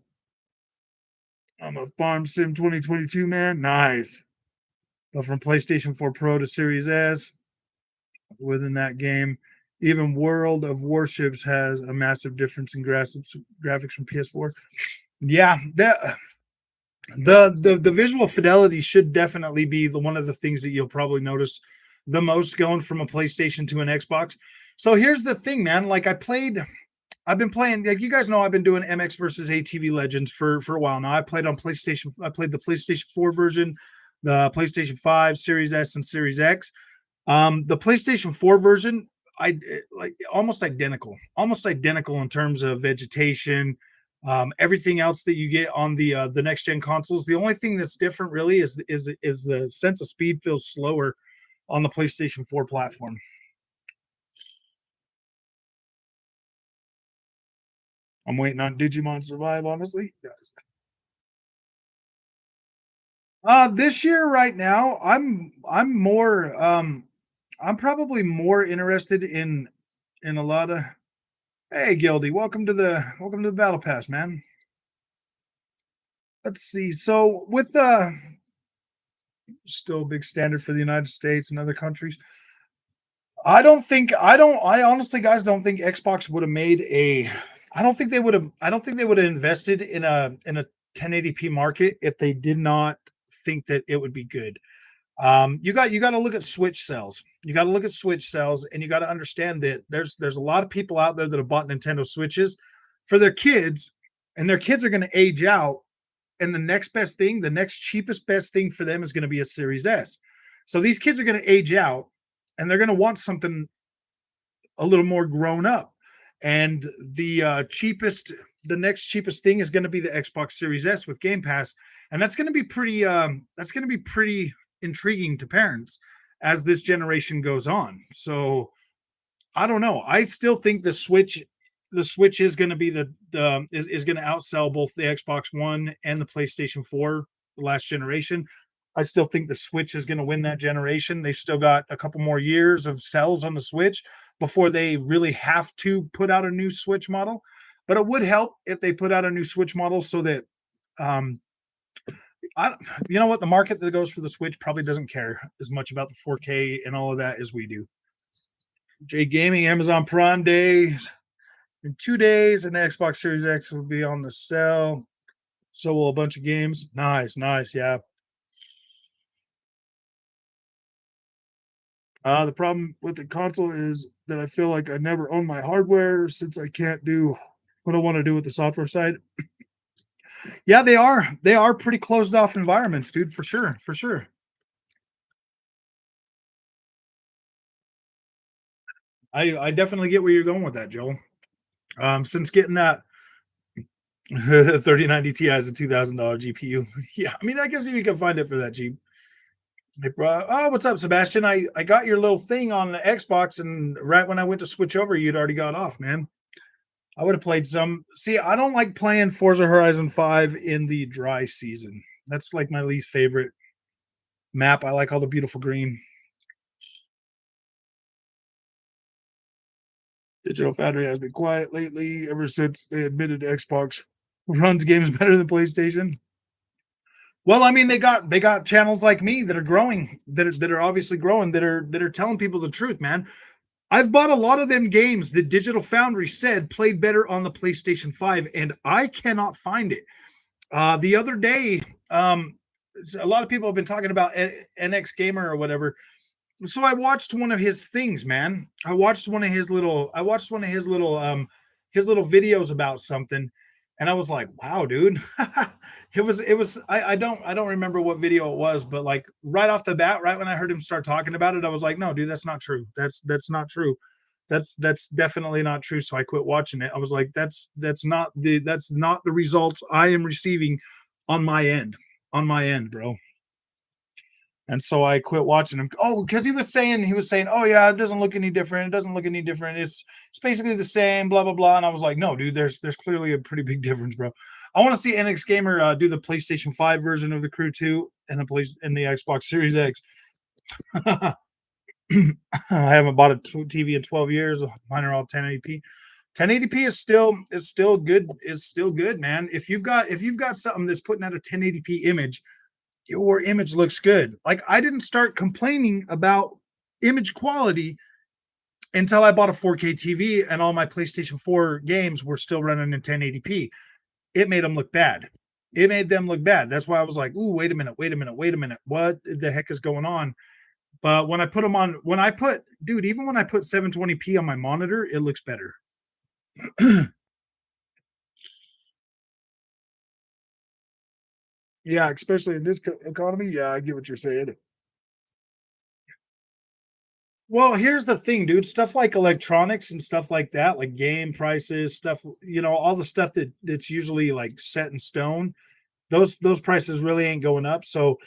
I'm a Farm Sim 2022 man. Nice. But from PlayStation 4 Pro to Series S, within that game, even World of Warships has a massive difference in graphics from PS4. Yeah, the visual fidelity should definitely be one of the things that you'll probably notice the most going from a PlayStation to an Xbox. So here's the thing, man. Like I've been playing, like you guys know, I've been doing MX versus ATV Legends for a while now. I played on PlayStation. I played the PlayStation 4 version, the PlayStation 5, Series S, and Series X. The PlayStation 4 version, I like almost identical in terms of vegetation, everything else that you get on the next gen consoles. The only thing that's different really is the sense of speed feels slower on the PlayStation 4 platform. I'm waiting on Digimon Survive, honestly. This year right now, I'm more I'm probably more interested in a lot of. Hey Gildy, welcome to the battle pass, man. Let's see. So with still a big standard for the United States and other countries. I honestly guys don't think Xbox would have made a I don't think they would have invested in a 1080p market if they did not think that it would be good. You got to look at Switch sales. You got to look at Switch sales, and you got to understand that there's a lot of people out there that have bought Nintendo Switches for their kids, and their kids are going to age out, and the next best thing, the next cheapest best thing for them is going to be a Series S. So these kids are going to age out, and they're going to want something a little more grown up. And the next cheapest thing is going to be the Xbox Series S with Game Pass, and that's going to be pretty intriguing to parents as this generation goes on. So I don't know. I still think the Switch is going to be is going to outsell both the Xbox One and the PlayStation 4 last generation. I still think the Switch is going to win that generation. They've still got a couple more years of cells on the Switch before they really have to put out a new Switch model. But it would help if they put out a new Switch model so that um, you know what, the market that goes for the Switch probably doesn't care as much about the 4K and all of that as we do. J Gaming, Amazon Prime days in 2 days, and the Xbox Series X will be on the sale. So will a bunch of games. Nice, nice, yeah. The problem with the console is that I feel like I never own my hardware since I can't do what I want to do with the software side. Yeah, they are. They are pretty closed off environments, dude, for sure, for sure. I definitely get where you're going with that, Joel. Since getting that 3090 Ti is a $2,000 GPU. Yeah, I mean, I guess you can find it for that cheap. Hey, bro. Oh, what's up, Sebastian? I got your little thing on the Xbox, and right when I went to switch over, you'd already got off, man. I would have played some. See, I don't like playing Forza Horizon 5 in the dry season. That's like my least favorite map. I like all the beautiful green. Digital Foundry has been quiet lately ever since they admitted Xbox runs games better than PlayStation. Well, I mean, they got channels like me that are growing, that are obviously growing, that are telling people the truth, man. I've bought a lot of them games that Digital Foundry said played better on the PlayStation 5, and I cannot find it. The other day, a lot of people have been talking about NX Gamer or whatever. So I watched one of his things, man. I watched one of his little videos about something, and I was like, wow, dude. It was I don't remember what video it was, but like right off the bat, right when I heard him start talking about it, I was like, no, dude, that's not true. That's not true. That's definitely not true. So I quit watching it. I was like, that's not the results I am receiving on my end. On my end, bro. And so I quit watching him. Oh, because he was saying, oh yeah, it doesn't look any different. It doesn't look any different. It's basically the same, blah blah blah. And I was like, no, dude, there's clearly a pretty big difference, bro. I want to see NX Gamer do the PlayStation 5 version of the Crew 2 and the Xbox Series X. I haven't bought a TV in 12 years. Mine are all 1080p. 1080p is still good. Is still good, man. If you've got something that's putting out a 1080p image, your image looks good. Like I didn't start complaining about image quality until I bought a 4K TV and all my PlayStation 4 games were still running in 1080p. It made them look bad. It made them look bad. That's why I was like, "Ooh, wait a minute, wait a minute, wait a minute. What the heck is going on?" But when I put them on, dude, even when I put 720p on my monitor, it looks better. Yeah, especially in this economy. Yeah, I get what you're saying. Well, here's the thing, dude. Stuff like electronics and stuff like that, like game prices, stuff, all the stuff that's usually like set in stone, those prices really ain't going up. So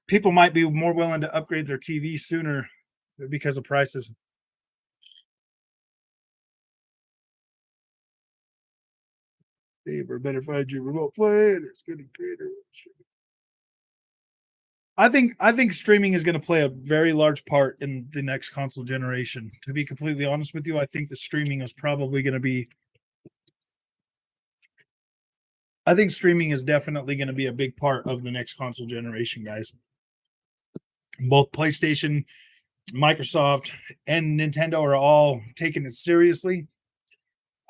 people might be more willing to upgrade their TV sooner because of prices. Favor better find your remote play. There's good creator. I think streaming is going to play a very large part in the next console generation. To be completely honest with you, I think the streaming is probably going to be. I think streaming is definitely going to be a big part of the next console generation, guys. Both PlayStation, Microsoft, and Nintendo are all taking it seriously.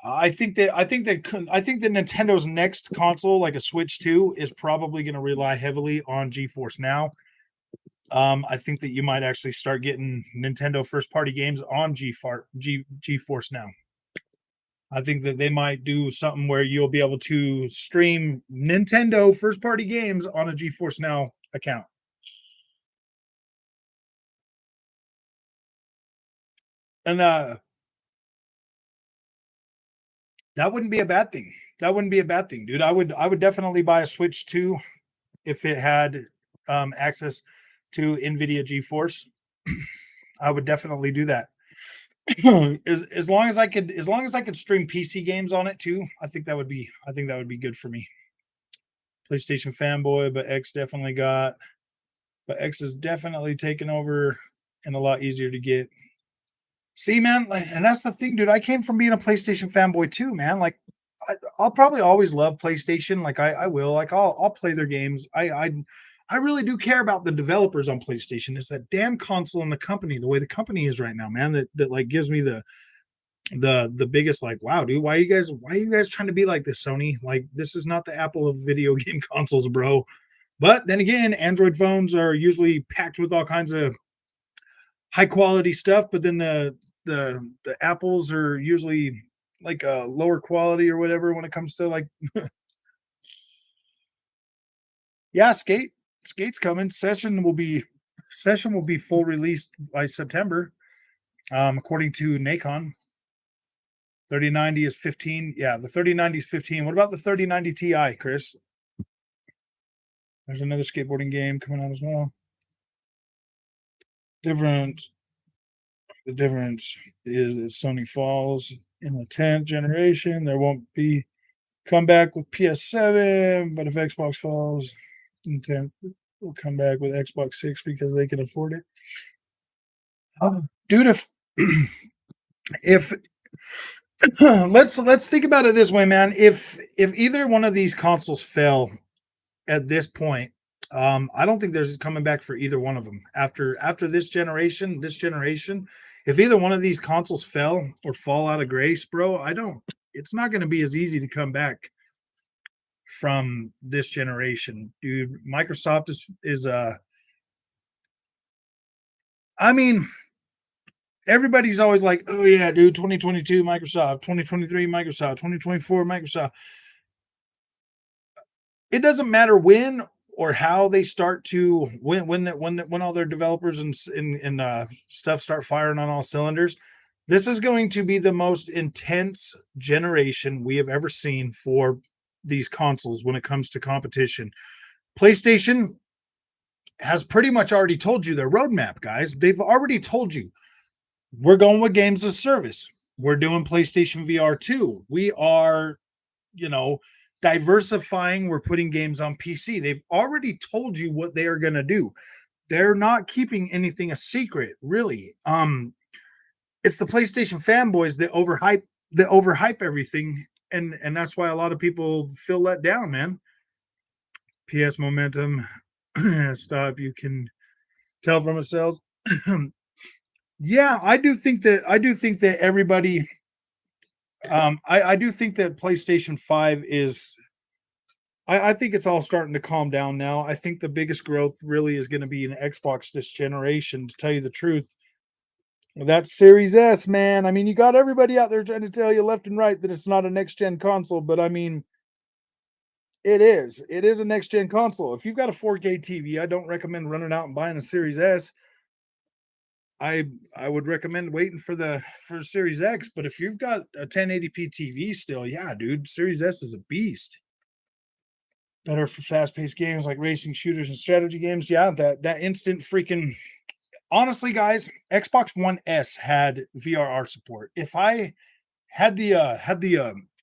I think that Nintendo's next console, like a Switch 2, is probably going to rely heavily on GeForce Now. I think that you might actually start getting Nintendo first party games on GeForce Now. I think that they might do something where you'll be able to stream Nintendo first party games on a GeForce Now account. And that wouldn't be a bad thing. That wouldn't be a bad thing, dude. I would definitely buy a Switch 2 if it had access to NVIDIA GeForce. I would definitely do that. as long as I could stream PC games on it too, I think that would be good for me. PlayStation fanboy, but X is definitely taken over and a lot easier to get. See, man, and that's the thing, dude. I came from being a PlayStation fanboy too, man. Like, I'll probably always love PlayStation. Like, I will. Like, I'll play their games. I really do care about the developers on PlayStation. It's that damn console and the company, the way the company is right now, man. That like gives me the biggest like, wow, dude. Why are you guys trying to be like this, Sony? Like, this is not the Apple of video game consoles, bro. But then again, Android phones are usually packed with all kinds of high quality stuff, but then the apples are usually like a lower quality or whatever when it comes to like yeah, skate's coming. Session will be full release by September, according to Nacon. 3090 is 15. Yeah, the 3090 is 15. What about the 3090 Ti, Chris? There's another skateboarding game coming out as well. Different The difference is that Sony falls in the 10th generation. There won't be comeback with PS7, but if Xbox falls in 10th, we'll come back with Xbox 6 because they can afford it. Dude, if let's think about it this way, man. If either one of these consoles fell at this point, I don't think there's coming back for either one of them after this generation. If either one of these consoles fell or fall out of grace, bro, I don't. It's not going to be as easy to come back from this generation, dude. Microsoft is I mean, everybody's always like, oh yeah, dude, 2022 Microsoft, 2023 Microsoft, 2024 Microsoft. It doesn't matter when or how they start to when all their developers and stuff start firing on all cylinders. This is going to be the most intense generation we have ever seen for these consoles when it comes to competition. PlayStation has pretty much already told you their roadmap, guys. They've already told you we're going with games as service. We're doing PlayStation VR 2. We are, you know, diversifying. We're putting games on PC. They've already told you what they are going to do. They're not keeping anything a secret, really. It's the PlayStation fanboys that overhype everything, and that's why a lot of people feel let down, man. PS momentum stop. You can tell from itself. Yeah, I do think that everybody I do think that PlayStation 5 is I think it's all starting to calm down now. I think the biggest growth really is going to be in Xbox this generation, to tell you the truth. That Series S, man. I mean, you got everybody out there trying to tell you left and right that it's not a next gen console, but I mean, it is. It is a next gen console. If you've got a 4K TV, I don't recommend running out and buying a Series S. I would recommend waiting for Series X, but if you've got a 1080p TV still, yeah, dude, Series S is a beast. Better for fast-paced games like racing, shooters, and strategy games. Yeah, that instant freaking honestly, guys, Xbox One S had VRR support. If I had the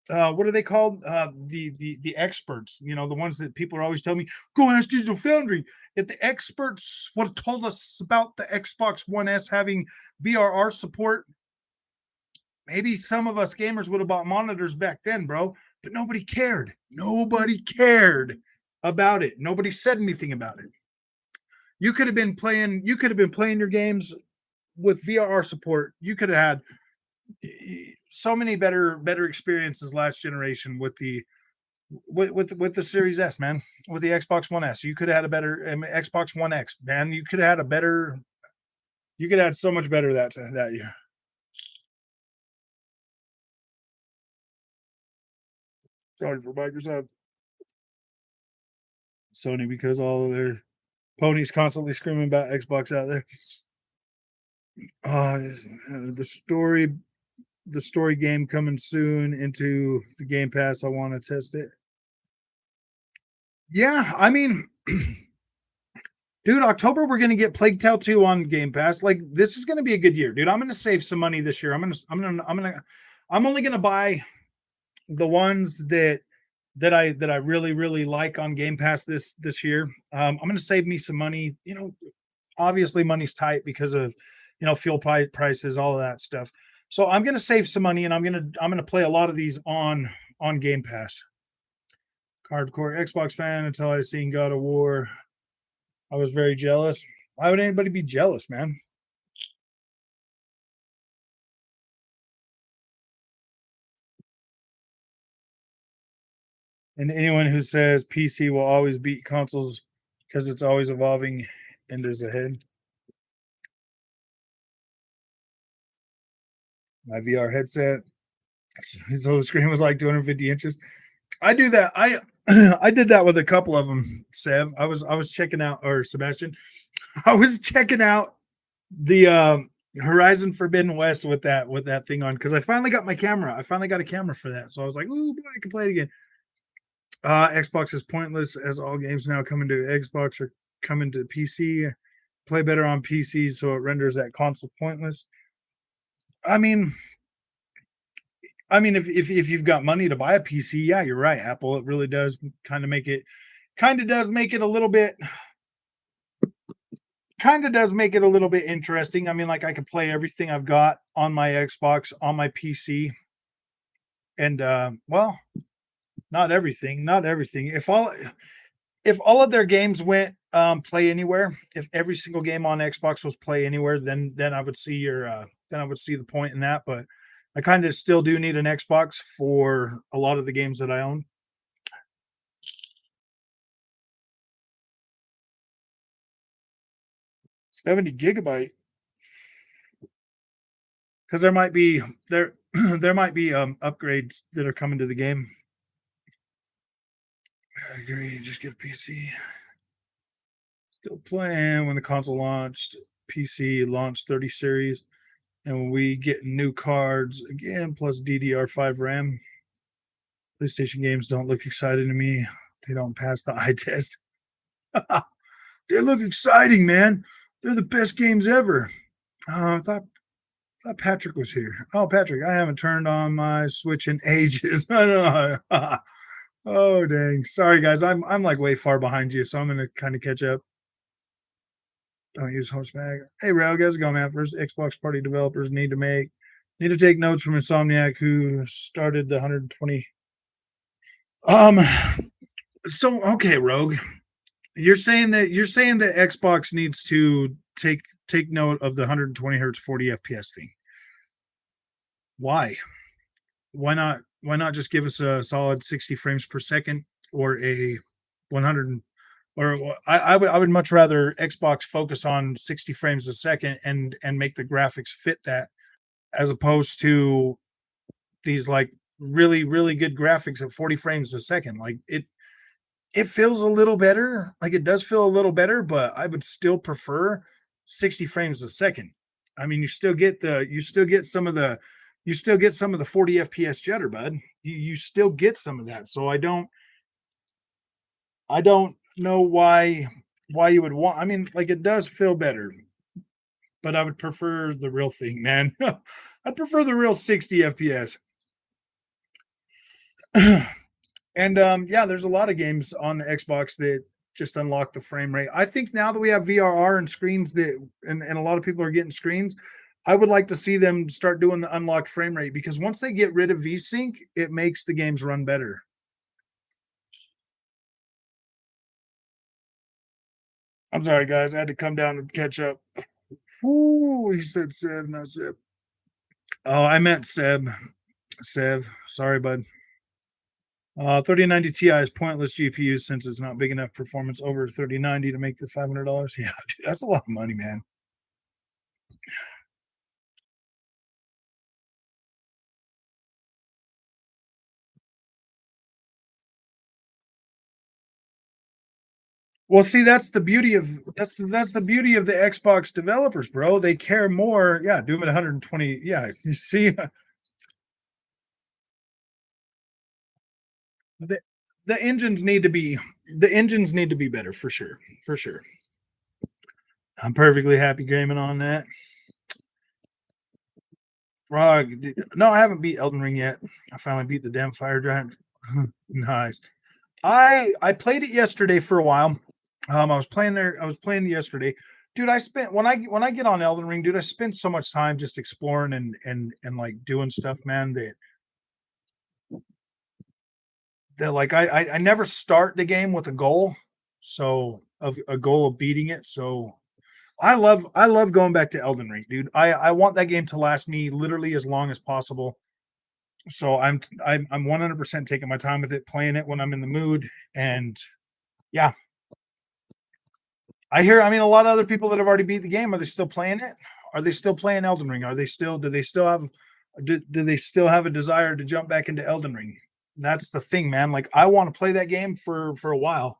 what are they called? The experts, the ones that people are always telling me, go ask Digital Foundry. If the experts would have told us about the Xbox One S having VRR support, maybe some of us gamers would have bought monitors back then, bro. But nobody cared. Nobody cared about it. Nobody said anything about it. You could have been playing your games with VRR support. You could have had so many better experiences last generation with the Series S, man, with the Xbox One S. You could have had a better Xbox One X, man. You could have had a better. You could have had so much better that year. Sorry for Microsoft, Sony, because all of their ponies constantly screaming about Xbox out there. The story game coming soon into the Game Pass. I want to test it. Yeah, I mean, dude, October we're gonna get Plague Tale 2 on Game Pass. Like this is gonna be a good year, dude. I'm gonna save some money this year. I'm only gonna buy the ones that I really like on Game Pass this year. I'm gonna save me some money. Obviously money's tight because of fuel prices, all of that stuff. So I'm gonna save some money and I'm gonna play a lot of these on Game Pass. Hardcore Xbox fan until I seen God of War. I was very jealous. Why would anybody be jealous, man? And anyone who says PC will always beat consoles because it's always evolving and is ahead. My VR headset. So the screen was like 250 inches. I do that. I did that with a couple of them, Sev. I was checking out, or Sebastian. I was checking out the Horizon Forbidden West with that thing on because I finally got my camera. I finally got a camera for that. So I was like, ooh, boy, I can play it again. Xbox is pointless as all games now coming to Xbox or coming to PC. Play better on PC, so it renders that console pointless. I mean, if you've got money to buy a PC, yeah, you're right. Apple, it really does make it a little bit interesting. I mean, like I could play everything I've got on my Xbox on my PC, and well, not everything. If all of their games went play anywhere, if every single game on Xbox was play anywhere, then I would see the point in that. But I kind of still do need an Xbox for a lot of the games that I own. 70 gigabyte, because there might be upgrades that are coming to the game. I agree. Just get a PC. Still playing when the console launched. PC launched 30 series, and when we get new cards again plus DDR5 RAM. PlayStation games don't look exciting to me. They don't pass the eye test. They look exciting, man. They're the best games ever. I thought Patrick was here. Oh, Patrick, I haven't turned on my Switch in ages. I know. Oh, dang. Sorry, guys. I'm like way far behind you, so I'm gonna kind of catch up. Don't use Horseback. Hey, Rail, how's it going, man? First, Xbox party developers need to take notes from Insomniac, who started the 120. Um. So okay, Rogue. You're saying that Xbox needs to take note of the 120 hertz 40 FPS thing. Why? Why not just give us a solid 60 frames per second or a 100, or I would much rather Xbox focus on 60 frames a second and make the graphics fit that, as opposed to these like really good graphics at 40 frames a second. Like it feels a little better. Like it does feel a little better, but I would still prefer 60 frames a second. I mean, you still get some of the 40 FPS jitter, bud. You still get some of that. So I don't know why you would want. I mean, like it does feel better, but I would prefer the real thing, man. I'd prefer the real 60 FPS. And yeah, there's a lot of games on the Xbox that just unlock the frame rate. I think now that we have VRR and screens and a lot of people are getting screens, I would like to see them start doing the unlocked frame rate, because once they get rid of VSync, it makes the games run better. I'm sorry, guys. I had to come down and catch up. Ooh, he said Seb, not Seb. Oh, I meant Seb. Sev. Sorry, bud. 3090 Ti is pointless GPU since it's not big enough performance over 3090 to make the $500. Yeah, dude, that's a lot of money, man. Well, see, that's the beauty of that's the beauty of the Xbox developers, bro. They care more. Yeah, Doom at 120. Yeah, you see, the the engines need to be better for sure, for sure. I'm perfectly happy gaming on that. Frog, no, I haven't beat Elden Ring yet. I finally beat the damn fire giant. Nice. I played it yesterday for a while. I was playing there. I was playing yesterday, dude. I spent when I get on Elden Ring, dude. I spend so much time just exploring and like doing stuff, man. That like I never start the game with a goal, so of a goal of beating it. So I love going back to Elden Ring, dude. I want that game to last me literally as long as possible. So I'm 100% taking my time with it, playing it when I'm in the mood, and yeah, I mean, a lot of other people that have already beat the game, are they still playing it? Are they still playing Elden Ring? Do they still have, do they still have a desire to jump back into Elden Ring? That's the thing, man. Like, I want to play that game for a while.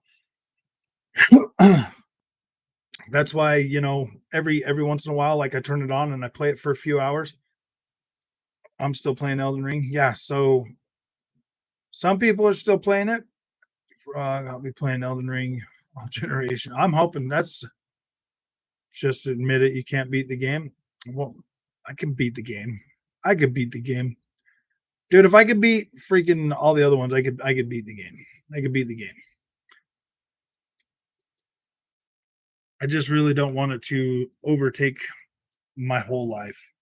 That's why, every once in a while, like I turn it on and I play it for a few hours. I'm still playing Elden Ring. Yeah. So some people are still playing it. I'll be playing Elden Ring all generation. I'm hoping that's just admit it. You can't beat the game. Well, I can beat the game. I could beat the game, dude. If I could beat freaking all the other ones, I could beat the game. I could beat the game. I just really don't want it to overtake my whole life.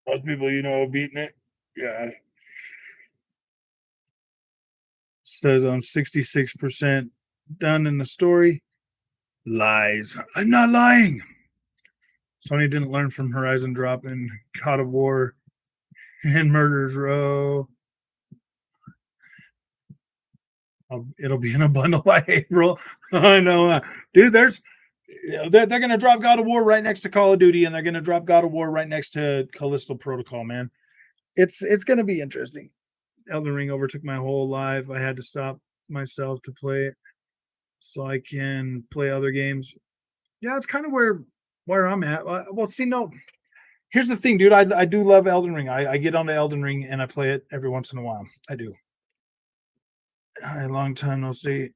Most people, have beaten it. Yeah. Says I'm 66% done in the story. Lies. I'm not lying. Sony didn't learn from Horizon Drop and God of War and Murderers Row. It'll be in a bundle by April. I know, dude. They're going to drop God of War right next to Call of Duty, and they're going to drop God of War right next to Callisto Protocol. Man, it's going to be interesting. Elden Ring overtook my whole life. I had to stop myself to play it so I can play other games. Yeah, it's kind of where I'm at. Well, see, no. Here's the thing, dude. I do love Elden Ring. I get onto Elden Ring and I play it every once in a while. I do. A long time no see.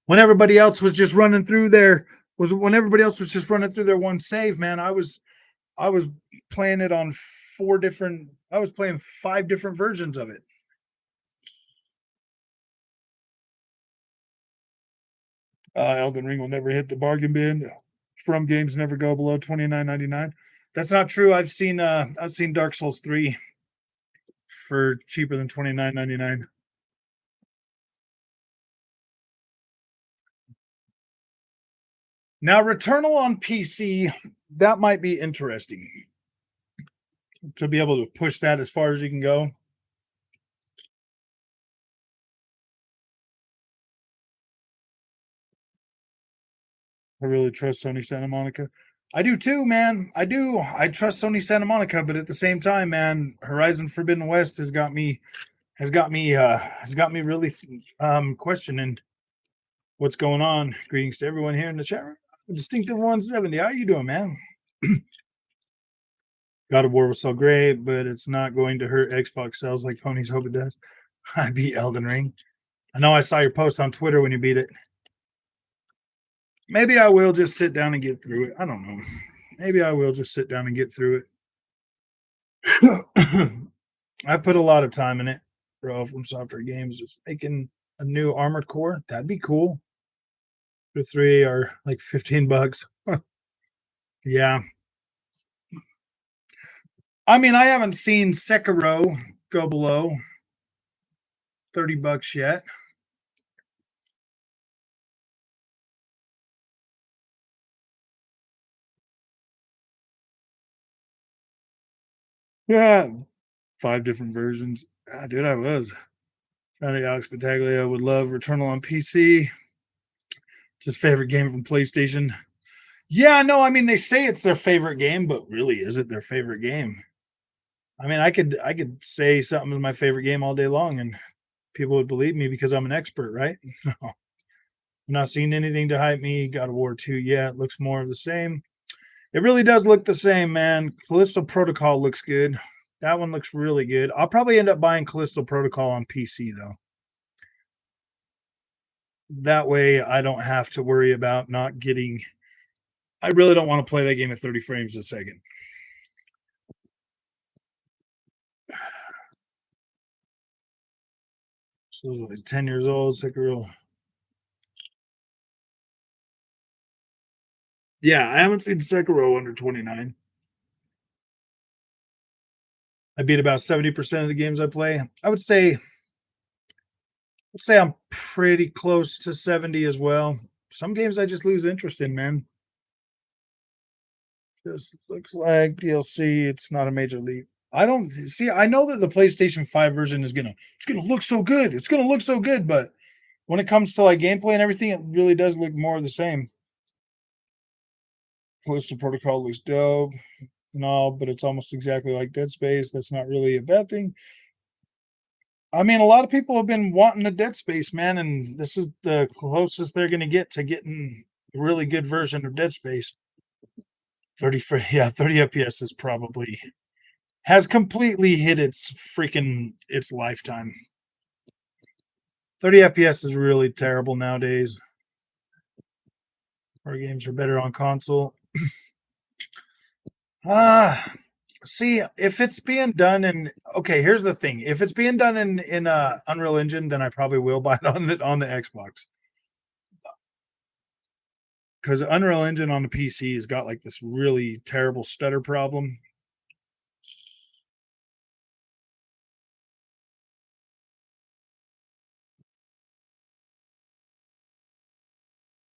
When everybody else was just running through their was when everybody else was just running through their one save, man. I was playing it on I was playing 5 different versions of it. Elden Ring will never hit the bargain bin. From games never go below $29.99. That's not true. I've seen Dark Souls 3 for cheaper than $29.99. Now, Returnal on PC, that might be interesting to be able to push that as far as you can go. I really trust Sony Santa Monica. I do too, man. I do. I trust Sony Santa Monica, but at the same time, man, Horizon Forbidden West has got me really questioning what's going on. Greetings to everyone here in the chat room. Distinctive 170. How you doing, man? God of War was so great, but it's not going to hurt Xbox sales like ponies hope it does. I beat Elden Ring. I know I saw your post on Twitter when you beat it. Maybe I will just sit down and get through it. I don't know. Maybe I will just sit down and get through it. I put a lot of time in it, bro, from Software Games. Just making a new Armored Core. That'd be cool. The 3 are like $15. Yeah. I mean, I haven't seen Sekiro go below $30 yet. Yeah. 5 different versions. Dude, I was. Found Alex Battaglia would love Returnal on PC. It's his favorite game from PlayStation. Yeah, no, I mean, they say it's their favorite game, but really, is it their favorite game? I mean, I could say something is my favorite game all day long, and people would believe me because I'm an expert, right? No, I'm not seeing anything to hype me. God of War 2, yeah, it looks more of the same. It really does look the same, man. Callisto Protocol looks good. That one looks really good. I'll probably end up buying Callisto Protocol on PC though. That way I don't have to worry about not getting. I really don't want to play that game at 30 frames a second. So it was like 10 years old, Sekiro. Yeah, I haven't seen Sekiro under 29. I beat about 70% of the games I play. I would say I'm pretty close to 70 as well. Some games I just lose interest in, man. Just looks like DLC. It's not a major leap. I don't see. I know that the PlayStation 5 version is gonna look so good. It's gonna look so good, but when it comes to like gameplay and everything, it really does look more of the same. Callisto Protocol looks dope and all, but it's almost exactly like Dead Space. That's not really a bad thing. I mean, a lot of people have been wanting a Dead Space, man, and this is the closest they're going to get to getting a really good version of Dead Space. 30 for yeah, 30 FPS is probably has completely hit its lifetime. 30 FPS is really terrible nowadays. Our games are better on console. Ah, see, if it's being done in okay, here's the thing. If it's being done in Unreal Engine, then I probably will buy it on the Xbox. Because Unreal Engine on the PC has got like this really terrible stutter problem.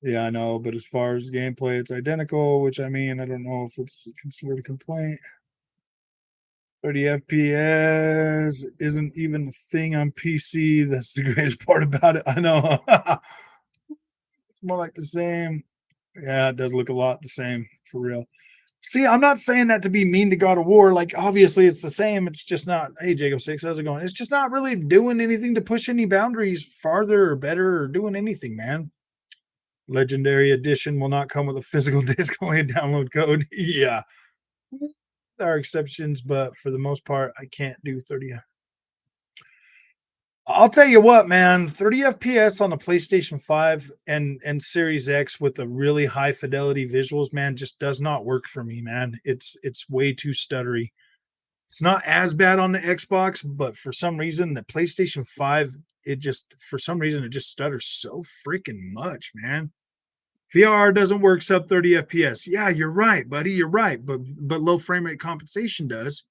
Yeah, I know, but as far as gameplay, it's identical, which I mean, I don't know if it's considered a complaint. 30 FPS isn't even a thing on PC. That's the greatest part about it. I know. It's more like the same. Yeah, it does look a lot the same for real. See, I'm not saying that to be mean to God of War. Like, obviously, it's the same. It's just not. Hey, Jago6, how's it going? It's just not really doing anything to push any boundaries farther or better or doing anything, man. Legendary Edition will not come with a physical disc, only a download code. Yeah, there are exceptions, but for the most part, I can't do 30. I'll tell you what, man, 30 FPS on the PlayStation 5 and Series X with the really high fidelity visuals, man, just does not work for me, man. It's way too stuttery. It's not as bad on the Xbox, but for some reason the PlayStation 5 it just stutters so freaking much, man. VR doesn't work sub 30 FPS. Yeah, you're right, buddy. You're right, but low frame rate compensation does.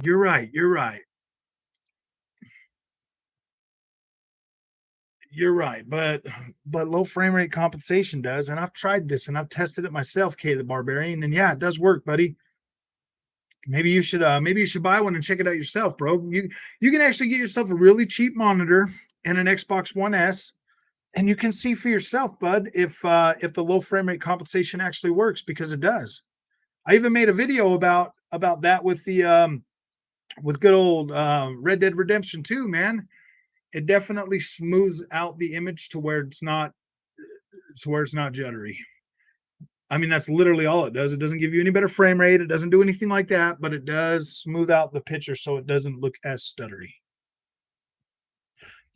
You're right. You're right. You're right, but low frame rate compensation does, and I've tried this and I've tested it myself, K the Barbarian, and yeah, it does work, buddy. Maybe you should buy one and check it out yourself, bro. You can actually get yourself a really cheap monitor and an Xbox One S, and you can see for yourself, bud, if the low frame rate compensation actually works because it does. I even made a video about that with good old Red Dead Redemption 2, man. It definitely smooths out the image to where it's not juddery. I mean, that's literally all it does. It doesn't give you any better frame rate. It doesn't do anything like that, but it does smooth out the picture so it doesn't look as stuttery.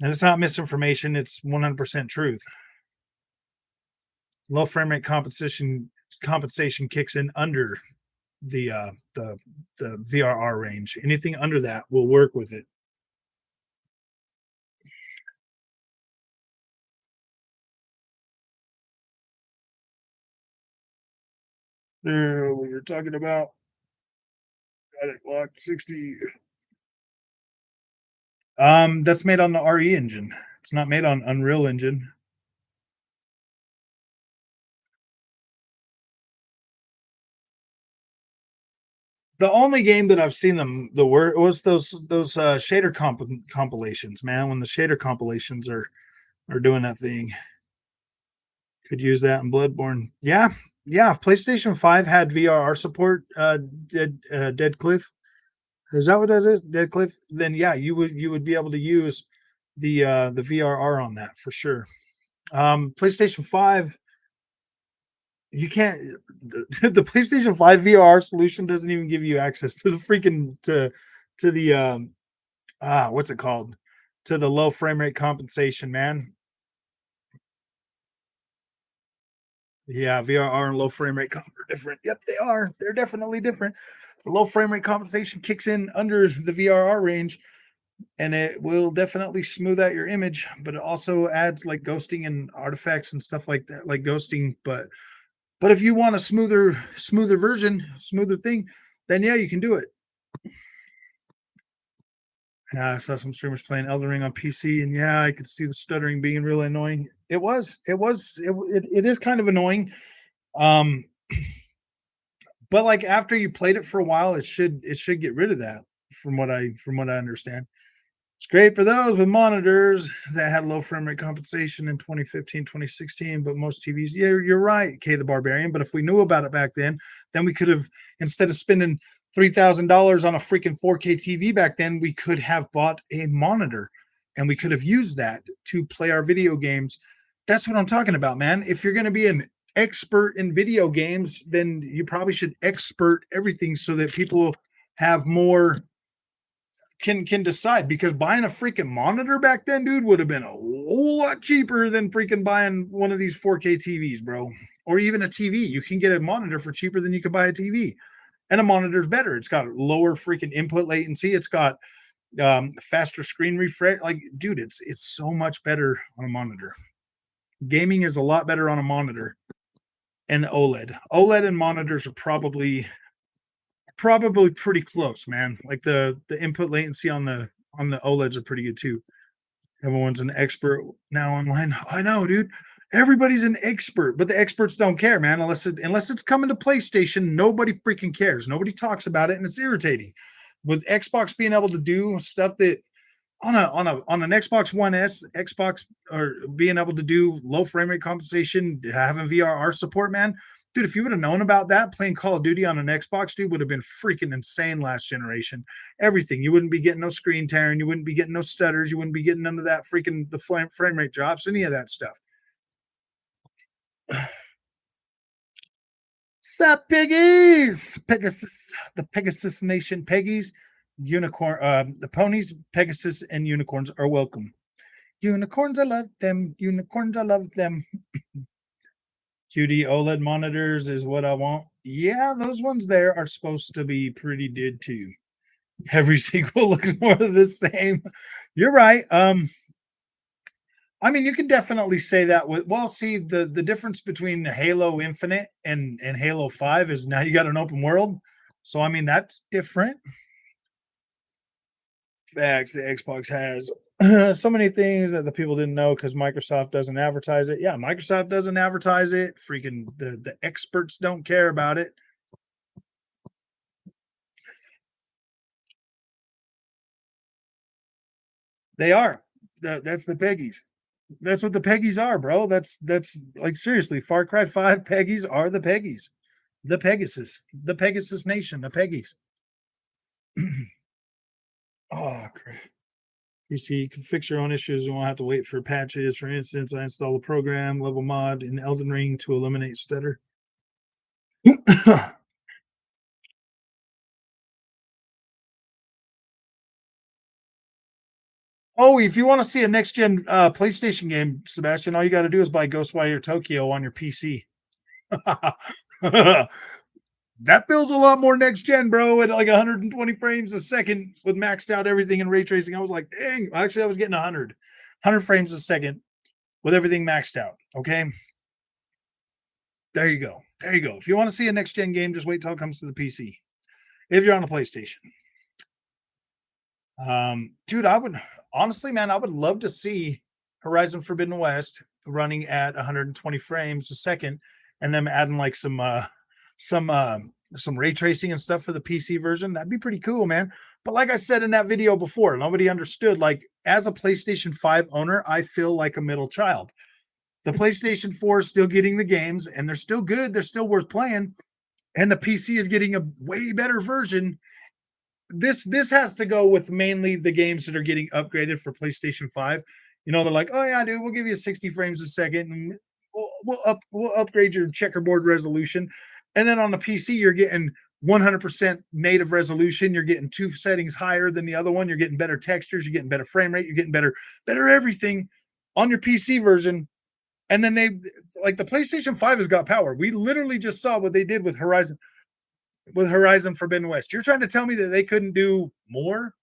And it's not misinformation, it's 100% truth. Low frame rate compensation kicks in under the VRR range. Anything under that will work with it. What you're talking about? Got it locked 60. That's made on the RE engine. It's not made on Unreal Engine. The only game that I've seen the word was those shader compilations, man. When the shader compilations are doing that thing, could use that in Bloodborne. Yeah, yeah. If PlayStation 5 had VRR support, Dead Cliff. Is that what that is, Dead Cliff? Then yeah, you would be able to use the VRR on that for sure. PlayStation 5, you can't the PlayStation 5 VR solution doesn't even give you access to the freaking to the what's it called? To the low frame rate compensation, man. Yeah, VRR and low frame rate comp are different. Yep, they are. They're definitely different. The low frame rate compensation kicks in under the VRR range, and it will definitely smooth out your image, but it also adds like ghosting and artifacts and stuff like that, like ghosting. But if you want a smoother version, smoother thing, then yeah, you can do it. I saw some streamers playing Elden Ring on PC, and yeah, I could see the stuttering being really annoying. It is kind of annoying. Um, but like after you played it for a while, it should get rid of that, from what I understand. It's great for those with monitors that had low frame rate compensation in 2015, 2016, but most TVs, yeah, you're right, K the Barbarian. But if we knew about it back then we could have, instead of spending $3,000 on a freaking 4K TV back then, we could have bought a monitor and we could have used that to play our video games. That's what I'm talking about, man. If you're going to be an expert in video games, then you probably should expert everything so that people have more can decide, because buying a freaking monitor back then, dude, would have been a whole lot cheaper than freaking buying one of these 4K TVs, bro. Or even a TV. You can get a monitor for cheaper than you could buy a TV. And a monitor's better. It's got lower freaking input latency. It's got faster screen refresh. Like, dude, it's so much better on a monitor. Gaming is a lot better on a monitor and OLED. OLED and monitors are probably pretty close, man. Like the input latency on the OLEDs are pretty good too. Everyone's an expert now online. I know, dude. Everybody's an expert, but the experts don't care, man. Unless it's coming to PlayStation, nobody freaking cares. Nobody talks about it, and it's irritating. With Xbox being able to do stuff that on an Xbox One S, Xbox, or being able to do low frame rate compensation, having VRR support, man. Dude, if you would have known about that, playing Call of Duty on an Xbox, dude, would have been freaking insane last generation. Everything. You wouldn't be getting no screen tearing. You wouldn't be getting no stutters. You wouldn't be getting none of that freaking the frame rate drops, any of that stuff. Sup, piggies? Pegasus, the Pegasus Nation, Peggies, unicorn, the ponies, Pegasus, and unicorns are welcome. Unicorns, I love them. Unicorns, I love them. QD OLED monitors is what I want. Yeah, those ones there are supposed to be pretty good too. Every sequel looks more of the same. You're right. I mean, you can definitely say that with, well, see, the difference between Halo Infinite and Halo 5 is now you got an open world. So I mean, that's different. Facts, the Xbox has so many things that the people didn't know because Microsoft doesn't advertise it. Yeah, Microsoft doesn't advertise it. Freaking the experts don't care about it. They are. That's the Peggies. That's what the Peggies are, bro. That's like, seriously, Far Cry 5 Peggies are the Peggies. The Pegasus Nation, the Peggies. Oh, great. You see, you can fix your own issues. You won't have to wait for patches. For instance, I install a program, level mod in Elden Ring to eliminate stutter. Oh, if you want to see a next gen PlayStation game, Sebastian, all you got to do is buy Ghostwire Tokyo on your PC. That feels a lot more next gen, bro, at like 120 frames a second with maxed out everything and ray tracing. I was like, dang, actually, I was getting 100 frames a second with everything maxed out. Okay. There you go. There you go. If you want to see a next gen game, just wait till it comes to the PC. If you're on a PlayStation. Dude, I would honestly, man, I would love to see Horizon Forbidden West running at 120 frames a second, and then adding like some ray tracing and stuff for the PC version. That'd be pretty cool, man. But like I said in that video before, nobody understood. Like, as a PlayStation 5 owner, I feel like a middle child. The PlayStation 4 is still getting the games, and they're still good. They're still worth playing. And the PC is getting a way better version. this has to go with mainly the games that are getting upgraded for PlayStation 5. You know, they're like, oh yeah, dude, we'll give you 60 frames a second, and we'll upgrade your checkerboard resolution. And then on the PC, you're getting 100% native resolution. You're getting 2 settings higher than the other one. You're getting better textures. You're getting better frame rate. You're getting better everything on your PC version. And then like the PlayStation 5 has got power. We literally just saw what they did with Horizon Forbidden West. You're trying to tell me that they couldn't do more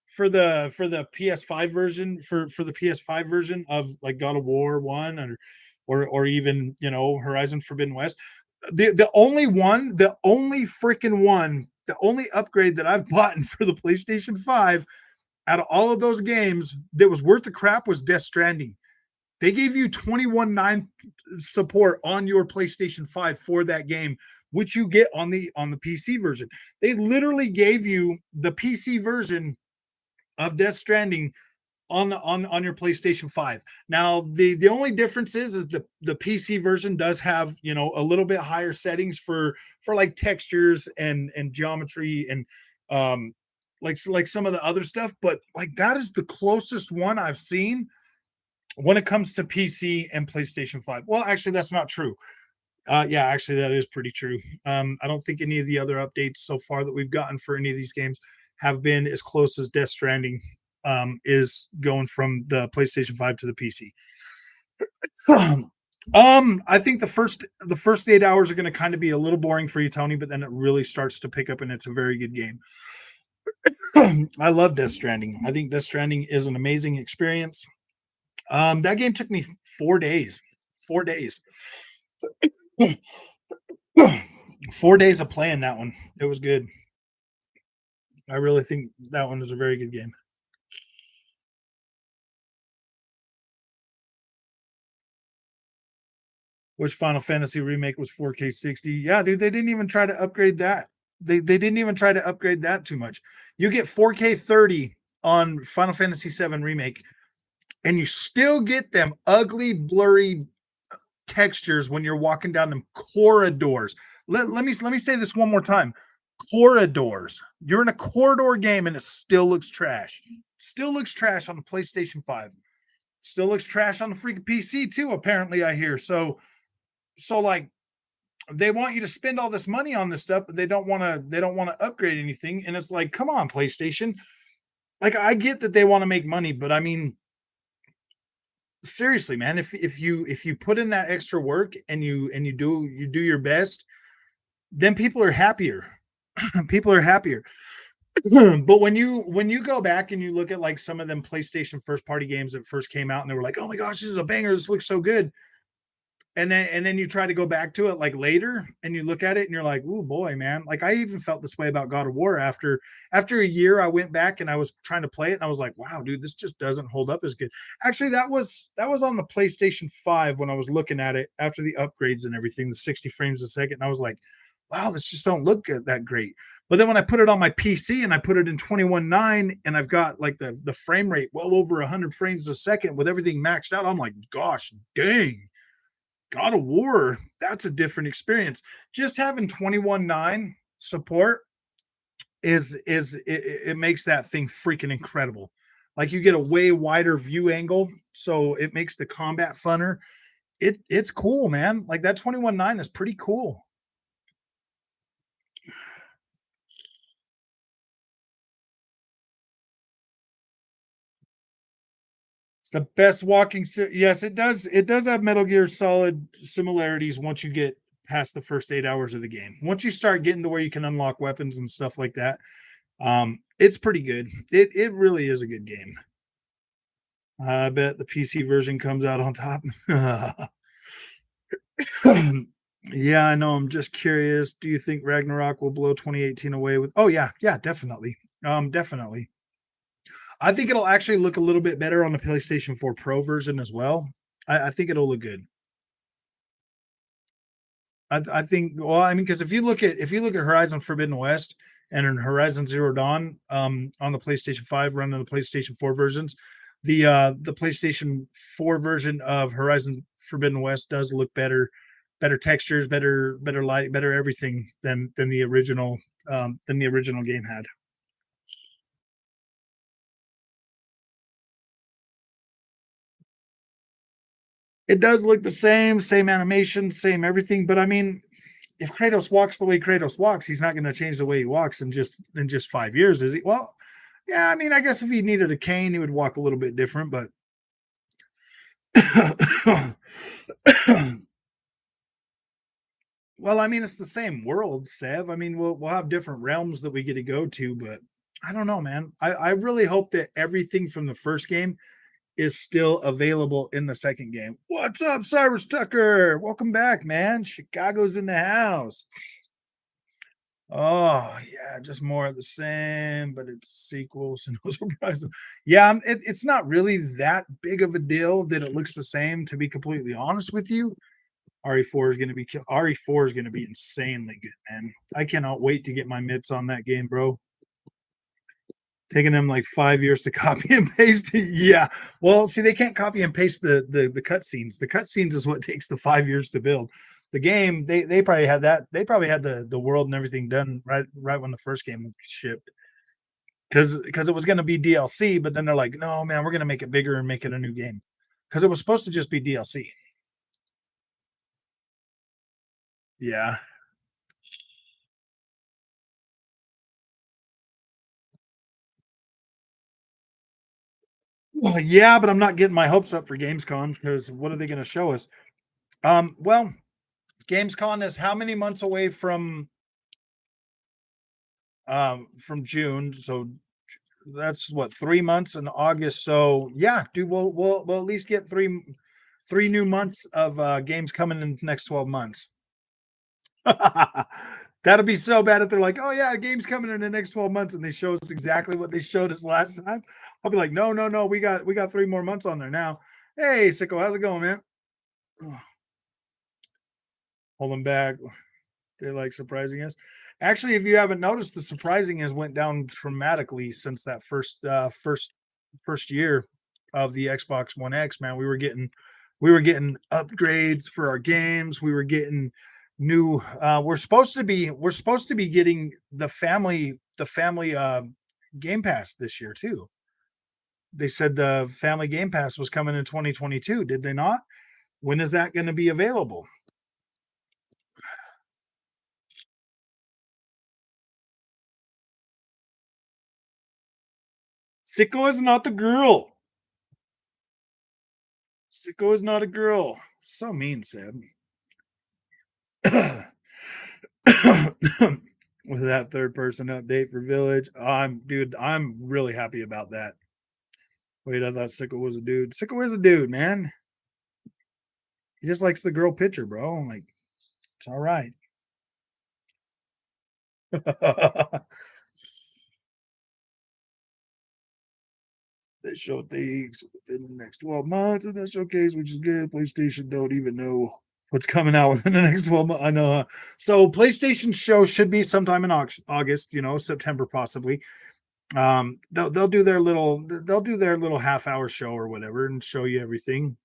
for the PS5 version for the PS5 version of like God of War 1 or even, you know, Horizon Forbidden West. The only freaking one, the only upgrade that I've bought for the PlayStation 5 out of all of those games that was worth the crap was Death Stranding. They gave you 21.9 support on your PlayStation 5 for that game, which you get on the PC version. They literally gave you the PC version of Death Stranding on your PlayStation 5. Now, the only difference is the PC version does have, you know, a little bit higher settings for like textures and geometry and like some of the other stuff, but like that is the closest one I've seen when it comes to PC and PlayStation 5. Well, actually, that's not true. Yeah, actually, that is pretty true. I don't think any of the other updates so far that we've gotten for any of these games have been as close as Death Stranding is going from the PlayStation 5 to the PC. I think the first 8 hours are going to kind of be a little boring for you, Tony, but then it really starts to pick up, and it's a very good game. I love Death Stranding. I think Death Stranding is an amazing experience. That game took me 4 days. 4 days. 4 days of playing that one. It was good. I really think that one is a very good game. Which Final Fantasy remake was 4K 60? Yeah, dude, they didn't even try to upgrade that. They didn't even try to upgrade that too much. You get 4K 30 on Final Fantasy 7 remake, and you still get them ugly, blurry textures when you're walking down them corridors. Let me say this one more time. Corridors. You're in a corridor game and it still looks trash. Still looks trash on the PlayStation 5. Still looks trash on the freaking PC too, apparently, I hear. So like they want you to spend all this money on this stuff, but they don't want to upgrade anything. And it's like, come on, PlayStation. Like, I get that they want to make money, but I mean, seriously, man, if you put in that extra work and you do your best, then people are happier. People are happier. But when you go back and you look at like some of them PlayStation first party games that first came out and they were like, oh my gosh, this is a banger, this looks so good. And then you try to go back to it like later and you look at it and you're like, oh boy, man. Like I even felt this way about God of War after a year. I went back and I was trying to play it and I was like, wow, dude, this just doesn't hold up as good. Actually, that was on the PlayStation 5 when I was looking at it after the upgrades and everything, the 60 frames a second. And I was like, wow, this just don't look good, that great. But then when I put it on my PC and I put it in 21.9 and I've got like the frame rate well over 100 frames a second with everything maxed out, I'm like, gosh, dang. God of War, that's a different experience. Just having 21.9 support it makes that thing freaking incredible. Like you get a way wider view angle, so it makes the combat funner. It's cool, man. Like that 21.9 is pretty cool. It's the best walking. Yes, it does. It does have Metal Gear Solid similarities once you get past the first 8 hours of the game. Once you start getting to where you can unlock weapons and stuff like that, it's pretty good. It really is a good game. I bet the PC version comes out on top. Yeah, I know. I'm just curious. Do you think Ragnarok will blow 2018 away with? Oh yeah, definitely. Definitely. I think it'll actually look a little bit better on the PlayStation 4 Pro version as well. I think it'll look good. I think. Well, I mean, because if you look at Horizon Forbidden West and Horizon Zero Dawn on the PlayStation 5 running the PlayStation 4 versions, the PlayStation 4 version of Horizon Forbidden West does look better textures, better light, better everything than the original game had. It does look the same animation, same everything. But I mean, if Kratos walks the way Kratos walks, he's not going to change the way he walks in just 5 years, is he? Well, yeah, I mean, I guess if he needed a cane, he would walk a little bit different, but well, I mean, it's the same world, Sev. I mean, we'll have different realms that we get to go to, but I don't know, man. I really hope that everything from the first game is still available in the second game. What's up, Cyrus Tucker? Welcome back, man. Chicago's in the house. Oh yeah, just more of the same, but it's sequels and no surprise. Yeah, it's not really that big of a deal that it looks the same. To be completely honest with you, RE4 is going to be RE4 is going to be insanely good, man. I cannot wait to get my mitts on that game, bro. Taking them like 5 years to copy and paste. Yeah. Well, see, they can't copy and paste the cutscenes. The cutscenes is what takes the 5 years to build. The game, they probably had that. They probably had the world and everything done right when the first game shipped. Because it was going to be DLC, but then they're like, no, man, we're going to make it bigger and make it a new game. Because it was supposed to just be DLC. Yeah. Well, yeah, but I'm not getting my hopes up for Gamescom because what are they going to show us? Well, Gamescom is how many months away from June? So that's what 3 months in August. So yeah, dude, we'll at least get three new months of games coming in the next 12 months. That'll be so bad if they're like, oh yeah, game's coming in the next 12 months and they show us exactly what they showed us last time. I'll be like, no, we got 3 more months on there now. Hey, Sicko, how's it going, man? Holding back. They like surprising us. Actually, if you haven't noticed, the surprising has went down dramatically since that first year of the Xbox One X. Man, we were getting upgrades for our games. We were getting new. We're supposed to be getting the family Game Pass this year too. They said the family Game Pass was coming in 2022. Did they not? When is that going to be available? Sicko is not the girl. Sicko is not a girl. So mean, Seb. With that third person update for Village, I'm really happy about that. Wait, I thought Sicko was a dude. Sicko is a dude, man. He just likes the girl picture, bro. I'm like, it's all right. They show things within the next 12 months of that showcase, which is good. PlayStation don't even know what's coming out within the next 12 months. I know. So PlayStation show should be sometime in August, September possibly. They'll do their little half-hour show or whatever and show you everything.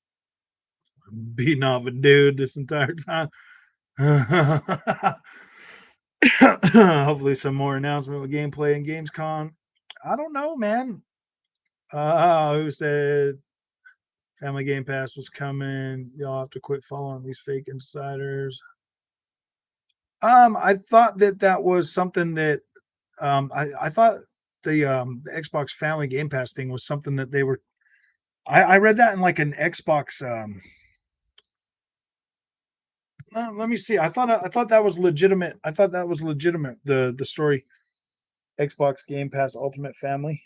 I'm beating off a dude this entire time. Hopefully some more announcement with gameplay and Gamescom. I don't know, man. Who said Family Game Pass was coming? Y'all have to quit following these fake insiders. I thought that was something that I thought the Xbox Family Game Pass thing was something that they were. I read that in like an Xbox. Let me see. I thought that was legitimate. I thought that was legitimate. The story, Xbox Game Pass Ultimate Family.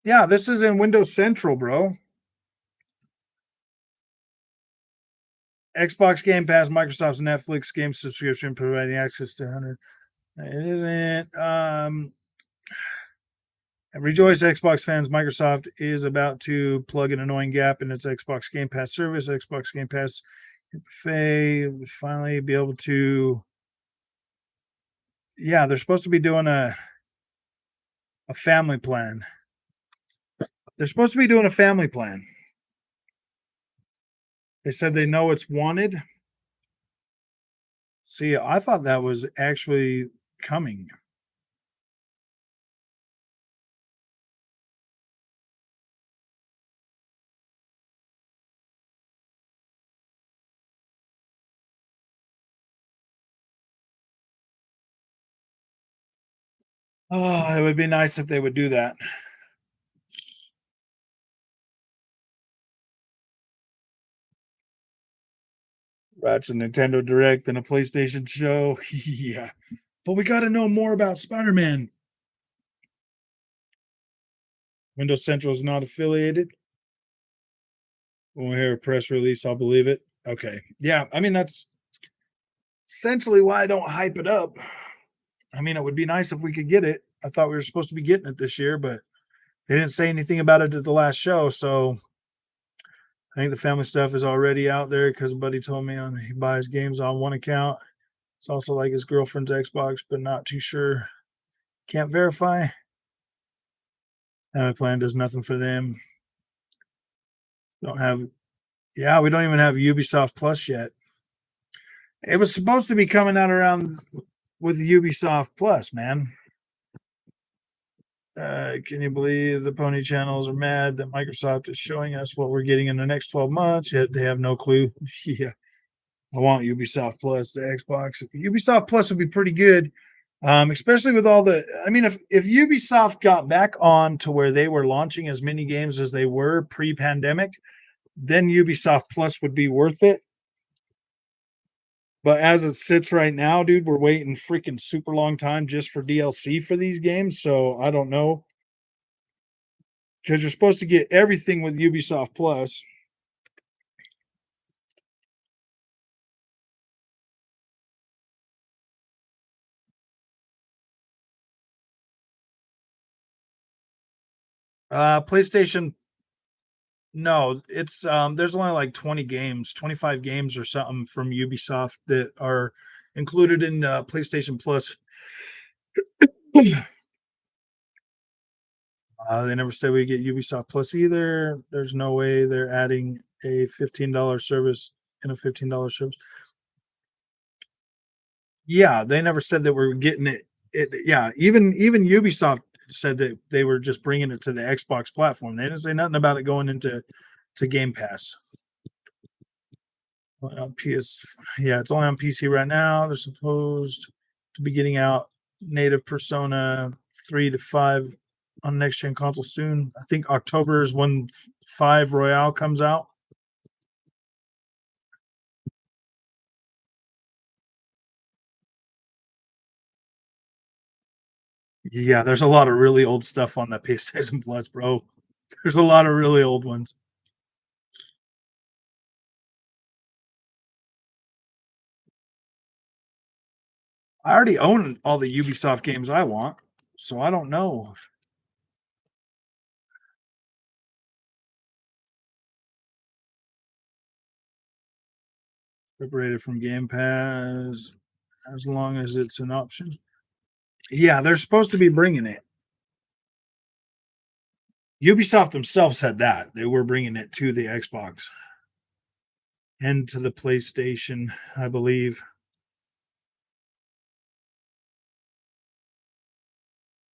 Yeah, this is in Windows Central, bro. Xbox Game Pass, Microsoft's Netflix game subscription, providing access to 100. It isn't. Rejoice, Xbox fans. Microsoft is about to plug an annoying gap in its Xbox Game Pass service. Xbox Game Pass Buffet will finally be able to. Yeah, they're supposed to be doing a family plan. They're supposed to be doing a family plan. They said they know it's wanted. See, I thought that was actually coming. Oh, it would be nice if they would do that. Watch a Nintendo Direct and a PlayStation show. Yeah. But we got to know more about Spider Man. Windows Central is not affiliated. When we hear a press release, I'll believe it. Okay. Yeah. I mean, that's essentially why I don't hype it up. I mean, it would be nice if we could get it. I thought we were supposed to be getting it this year, but they didn't say anything about it at the last show. So I think the family stuff is already out there because a buddy told me he buys games on one account. It's also like his girlfriend's Xbox, but not too sure. Can't verify. Family plan does nothing for them. Don't have, yeah, we don't even have Ubisoft Plus yet. It was supposed to be coming out around with Ubisoft Plus, man. Can you believe the pony channels are mad that Microsoft is showing us what we're getting in the next 12 months? Yet they have no clue. Yeah. I want Ubisoft Plus, the Xbox. Ubisoft Plus would be pretty good, especially with all the. I mean, if Ubisoft got back on to where they were launching as many games as they were pre-pandemic, then Ubisoft Plus would be worth it. But as it sits right now, dude, we're waiting freaking super long time just for DLC for these games. So I don't know, because you're supposed to get everything with Ubisoft Plus. PlayStation, no, it's there's only like 20 games, 25 games or something from Ubisoft that are included in PlayStation Plus. They never say we get Ubisoft Plus either. There's no way they're adding a $15 service in a $15 service. Yeah, they never said that we're getting it. Yeah, even Ubisoft said that they were just bringing it to the Xbox platform. They didn't say nothing about it going into Game Pass. PS, yeah, it's only on PC right now. They're supposed to be getting out native Persona 3 to 5 on next gen console soon. I think October is when 5 Royale comes out. Yeah, there's a lot of really old stuff on that PlayStation Plus, bro. There's a lot of really old ones. I already own all the Ubisoft games I want, so I don't know. Separated from Game Pass as long as it's an option. Yeah, they're supposed to be bringing it. Ubisoft themselves said that they were bringing it to the Xbox and to the PlayStation, I believe.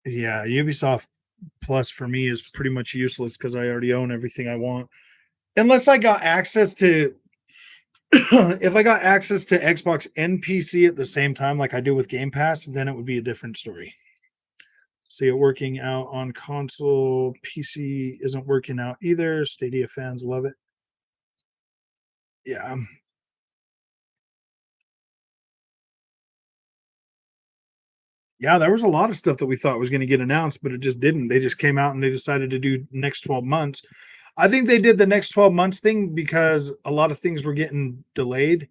Yeah, Ubisoft Plus for me is pretty much useless because I already own everything I want. Unless I got access to, if I got access to Xbox and PC at the same time, like I do with Game Pass, then it would be a different story. See it working out on console. PC isn't working out either. Stadia fans love it. Yeah. Yeah, there was a lot of stuff that we thought was going to get announced, but it just didn't. They just came out and they decided to do next 12 months. I think they did the next 12 months thing because a lot of things were getting delayed.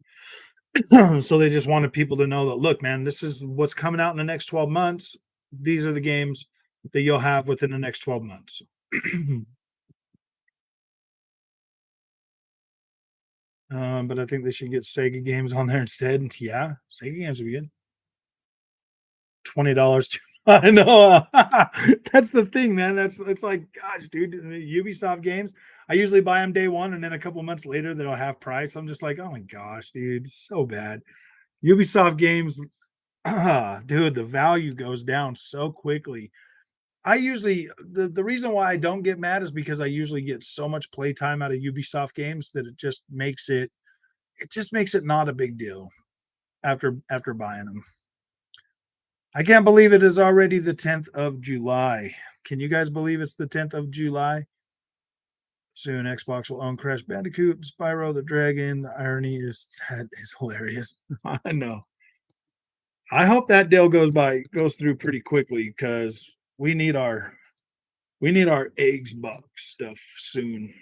So they just wanted people to know that, look, man, this is what's coming out in the next 12 months. These are the games that you'll have within the next 12 months. But I think they should get Sega games on there instead. Yeah, Sega games would be good. $20 too I know. That's the thing, man. It's like, gosh, dude, Ubisoft games. I usually buy them day one, and then a couple months later, they'll half price. I'm just like, oh my gosh, dude, so bad. Ubisoft games, dude, the value goes down so quickly. I usually the reason why I don't get mad is because I usually get so much playtime out of Ubisoft games that it just makes it not a big deal after buying them. I can't believe it is already the 10th of July. Can you guys believe it's the 10th of July? Soon Xbox will own Crash Bandicoot and Spyro the Dragon. The irony is that is hilarious. I know. I hope that deal goes through pretty quickly because we need our eggs box stuff soon.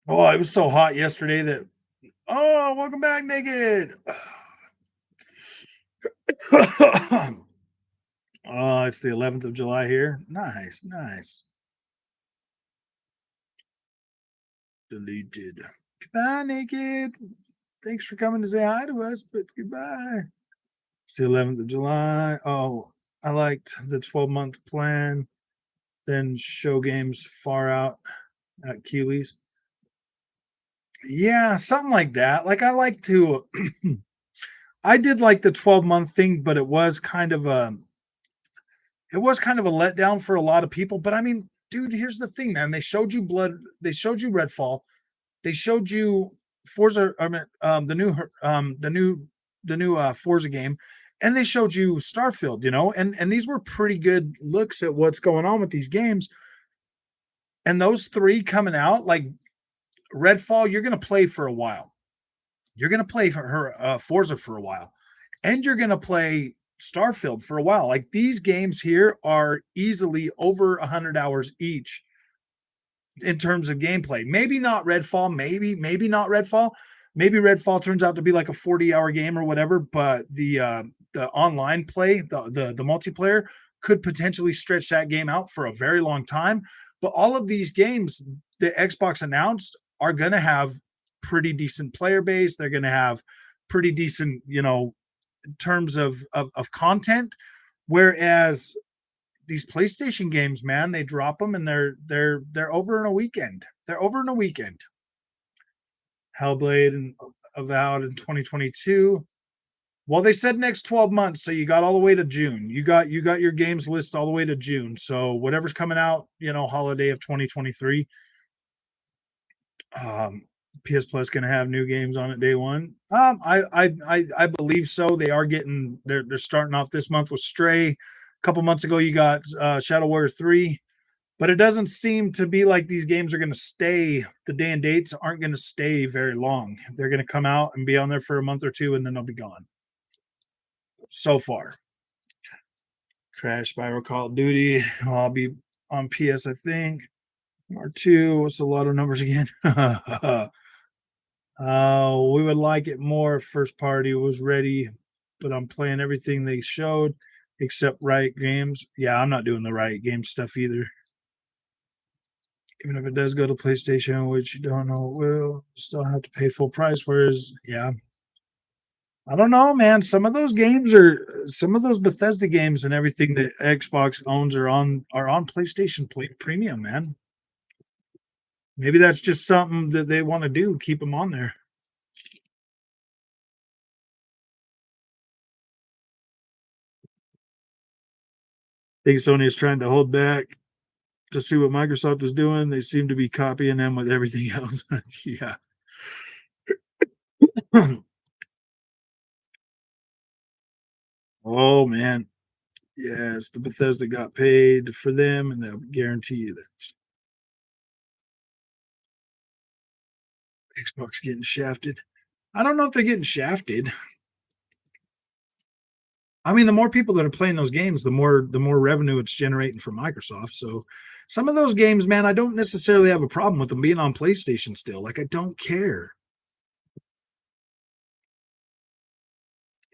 Oh, it was so hot yesterday that welcome back, Naked. Oh, it's the 11th of July here. Nice, nice. Deleted. Goodbye, Naked. Thanks for coming to say hi to us, but goodbye. It's the 11th of July. Oh, I liked the 12-month plan. Then show games far out at Keeley's. Yeah, something like that. Like I like to I did like the 12-month thing, but it was kind of a letdown for a lot of people. But I mean, dude, here's the thing, man. They showed you they showed you Redfall, they showed you Forza, I mean, the new Forza game, and they showed you Starfield, and these were pretty good looks at what's going on with these games. And those three coming out, like Redfall, you're gonna play for a while. You're gonna play for her Forza for a while, and you're gonna play Starfield for a while. Like these games here are easily over 100 hours each in terms of gameplay. Maybe not Redfall, maybe not Redfall. Maybe Redfall turns out to be like a 40-hour game or whatever, but the online play, the multiplayer could potentially stretch that game out for a very long time. But all of these games the Xbox announced are going to have pretty decent player base. They're going to have pretty decent, in terms of content. Whereas these PlayStation games, man, they drop them and they're over in a weekend. They're over in a weekend. Hellblade and Avowed in 2022. Well, they said next 12 months, so you got all the way to June. You got your games list all the way to June. So whatever's coming out, holiday of 2023. PS Plus going to have new games on it day one. I believe so. They're starting off this month with Stray. A couple months ago, you got Shadow Warrior 3. But it doesn't seem to be like these games are going to stay. The day and dates aren't going to stay very long. They're going to come out and be on there for a month or two, and then they'll be gone. So far. Crash, Spyro, Call of Duty. I'll be on PS, I think. R2. What's a lot of numbers again? We would like it more if first party was ready, but I'm playing everything they showed except Riot Games. Yeah, I'm not doing the Riot Games stuff either. Even if it does go to PlayStation, which you don't know it will, still have to pay full price. Whereas, yeah, I don't know, man. Some of those Bethesda games and everything that Xbox owns are on PlayStation Premium, man. Maybe that's just something that they want to do, keep them on there. I think Sony is trying to hold back to see what Microsoft is doing. They seem to be copying them with everything else. Yeah. Oh man. Yes, the Bethesda got paid for them, and they'll guarantee you that Xbox getting shafted. I don't know if they're getting shafted. I mean, the more people that are playing those games, the more revenue it's generating for Microsoft. So some of those games, man, I don't necessarily have a problem with them being on PlayStation still. Like I don't care.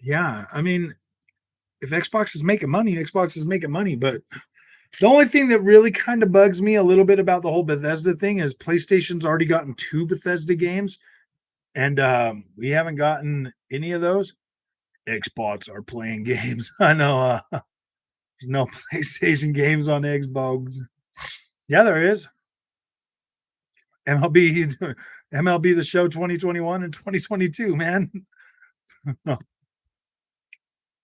Yeah, I mean, if Xbox is making money, Xbox is making money. But the only thing that really kind of bugs me a little bit about the whole Bethesda thing is PlayStation's already gotten 2 Bethesda games, And we haven't gotten any of those. Xbox are playing games. I know there's no PlayStation games on Xbox. Yeah, there is. MLB MLB the Show 2021 and 2022, man.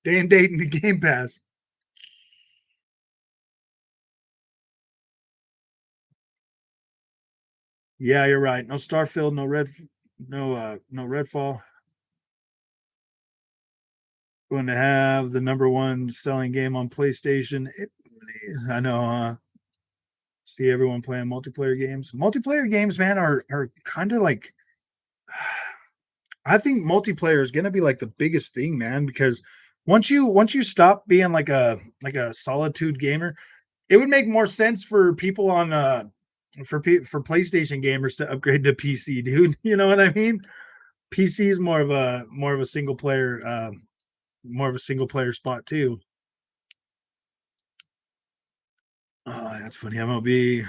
Day and date in the Game Pass. Yeah, you're right. No Starfield, no Redfall. Going to have the number one selling game on PlayStation. I know. See everyone playing multiplayer games. Multiplayer games, man, are kind of like. I think multiplayer is going to be like the biggest thing, man, because once you stop being like a solitude gamer, it would make more sense for people on for PlayStation gamers to upgrade to PC, dude. You know what I mean? PC is more of a single player more of a single player spot too. Oh, that's funny. MLB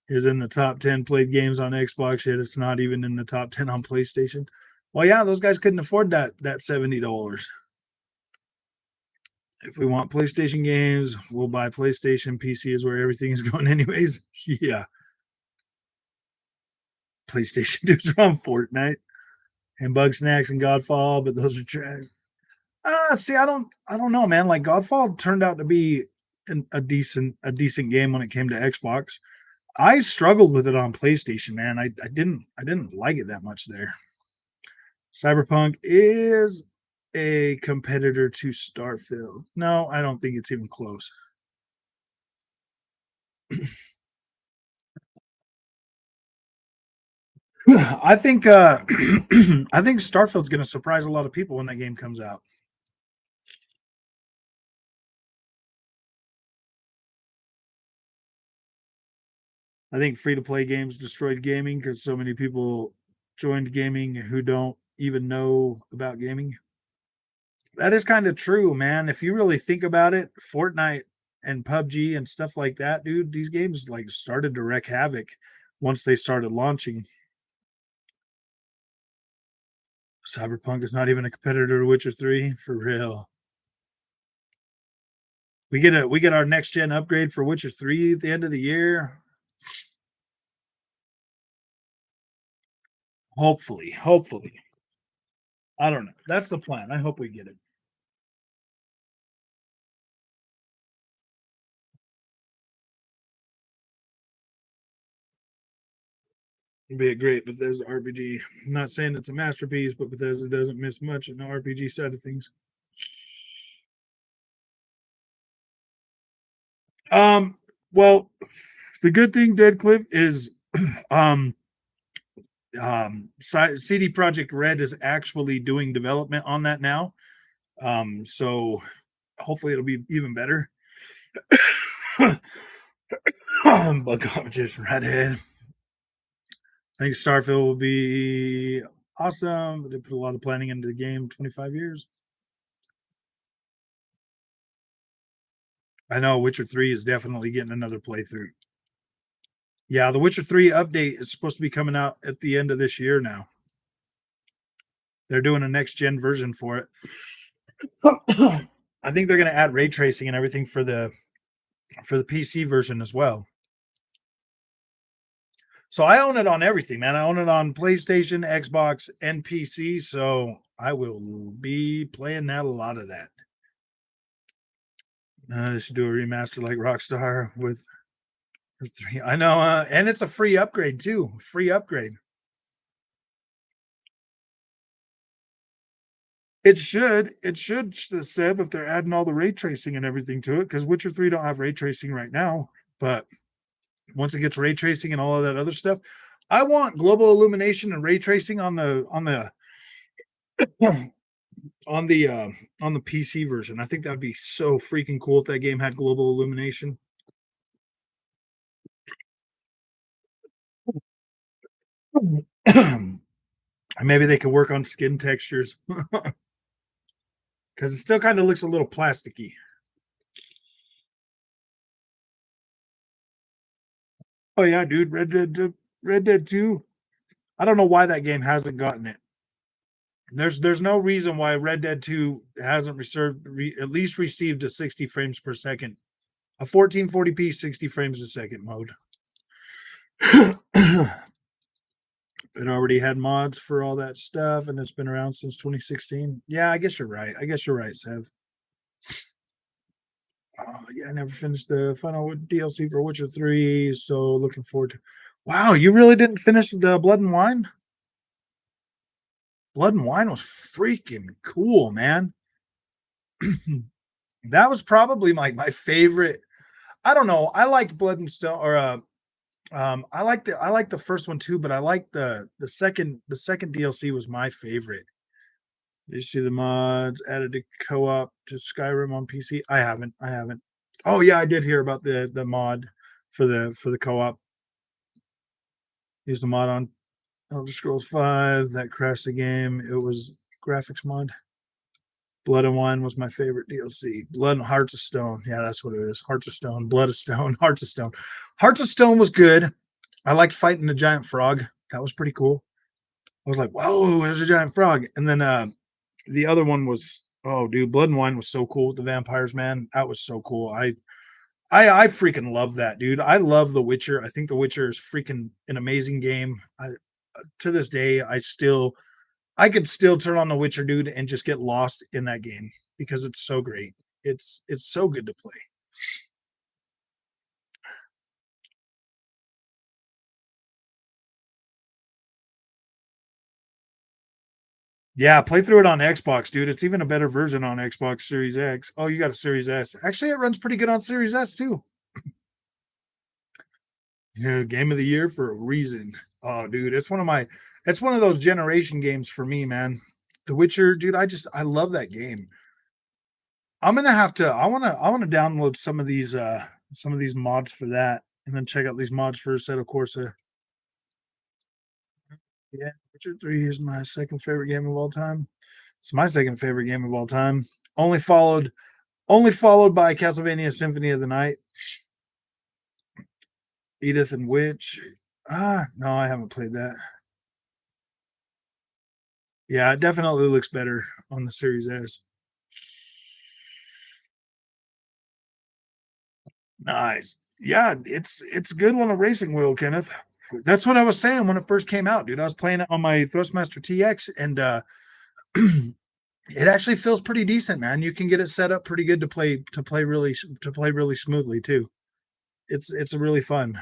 is in the top 10 played games on Xbox, yet it's not even in the top 10 on PlayStation. Well, yeah, those guys couldn't afford that $70. If we want PlayStation games, we'll buy PlayStation. PC is where everything is going, anyways. Yeah, PlayStation dudes are on Fortnite and Bug Snacks and Godfall, but those are trash. See, I don't know, man. Like Godfall turned out to be a decent game when it came to Xbox. I struggled with it on PlayStation, man. I didn't like it that much there. Cyberpunk is a competitor to Starfield. No, I don't think it's even close. I think I think Starfield's going to surprise a lot of people when that game comes out. I think free to play games destroyed gaming because so many people joined gaming who don't even know about gaming. That is kind of true, man. If you really think about it, Fortnite and PUBG and stuff like that, dude, these games like started to wreak havoc once they started launching. Cyberpunk is not even a competitor to Witcher 3 for real. We get our next gen upgrade for Witcher 3 at the end of the year. Hopefully. I don't know. That's the plan. I hope we get it. It'd be a great Bethesda RPG. I'm not saying it's a masterpiece, but Bethesda doesn't miss much in the RPG side of things. Um, well, the good thing, Dead Cliff, is um CD Project Red is actually doing development on that now. So hopefully it'll be even better. Bug competition redhead. I think Starfield will be awesome. They put a lot of planning into the game. 25 years. I know Witcher 3 is definitely getting another playthrough. Yeah, the Witcher 3 update is supposed to be coming out at the end of this year now. They're doing a next gen version for it. I think they're going to add ray tracing and everything for the PC version as well. So I own it on everything, man. I own it on PlayStation, Xbox, and PC. So I will be playing that a lot of that. They should do a remaster like Rockstar with 3. I know, and it's a free upgrade too. Free upgrade. It should, Sev, if they're adding all the ray tracing and everything to it, because Witcher 3 don't have ray tracing right now. But once it gets ray tracing and all of that other stuff, I want global illumination and ray tracing on the on the on the PC version. I think that'd be so freaking cool if that game had global illumination. Maybe they could work on skin textures because it still kind of looks a little plasticky. Oh yeah, dude, Red Dead 2. I don't know why that game hasn't gotten it. There's no reason why Red Dead 2 hasn't at least received a 60 frames per second, a 1440p 60 frames a second mode. It already had mods for all that stuff, and it's been around since 2016. Yeah, I guess you're right. Sev. Yeah, I never finished the final DLC for Witcher 3, so looking forward to. Wow, you really didn't finish the Blood and Wine? Blood and Wine was freaking cool, man. That was probably my favorite. I don't know. I liked Blood and Stone, or I like the first one too, but I like the second DLC was my favorite. Did you see the mods added to co-op to Skyrim on PC? I haven't. Oh yeah, I did hear about the mod for the co-op. Use the mod on Elder Scrolls 5 that crashed the game. It was graphics mod. Blood and Wine was my favorite DLC. Blood and Hearts of Stone. Yeah, that's what it is. Hearts of Stone, Blood of Stone, Hearts of Stone. Hearts of Stone was good. I liked fighting the giant frog. That was pretty cool. I was like, whoa, there's a giant frog. And then the other one was, oh, dude, Blood and Wine was so cool with the vampires, man. That was so cool. I freaking love that, dude. I love The Witcher. I think The Witcher is freaking an amazing game. To this day, I could still turn on The Witcher, dude, and just get lost in that game because it's so great. It's so good to play. Yeah, play through it on Xbox, dude. It's even a better version on Xbox Series X. Oh, you got a Series S. Actually, it runs pretty good on Series S too. Yeah, game of the year for a reason. Oh, dude, it's one of those generation games for me, man. The Witcher, dude, I love that game. I'm gonna have to I wanna download some of these mods for that and then check out these mods for Assetto Corsa. Yeah, Witcher 3 is my second favorite game of all time. It's my second favorite game of all time. Only followed by Castlevania Symphony of the Night. Edith and Witch. No, I haven't played that. Yeah, it definitely looks better on the Series S. Nice. Yeah, it's good on a racing wheel, Kenneth. That's what I was saying when it first came out, dude. I was playing it on my Thrustmaster TX, and it actually feels pretty decent, man. You can get it set up pretty good to play really smoothly too. It's really fun.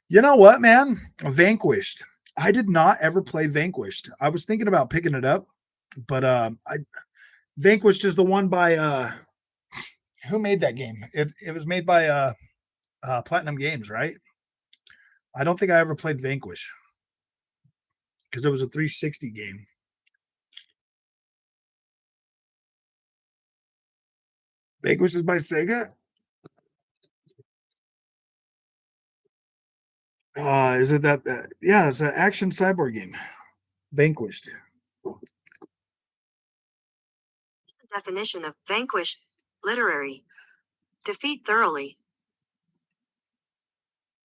You know what, man? Vanquished. I did not ever play Vanquished. I was thinking about picking it up, but I Vanquished is the one by who made that game? It was made by Platinum Games, right? I don't think I ever played Vanquish because it was a 360 game. Vanquish is by Sega. Is it that? Yeah, it's an action cyborg game. Vanquished. Definition of vanquish. Literary. Defeat thoroughly.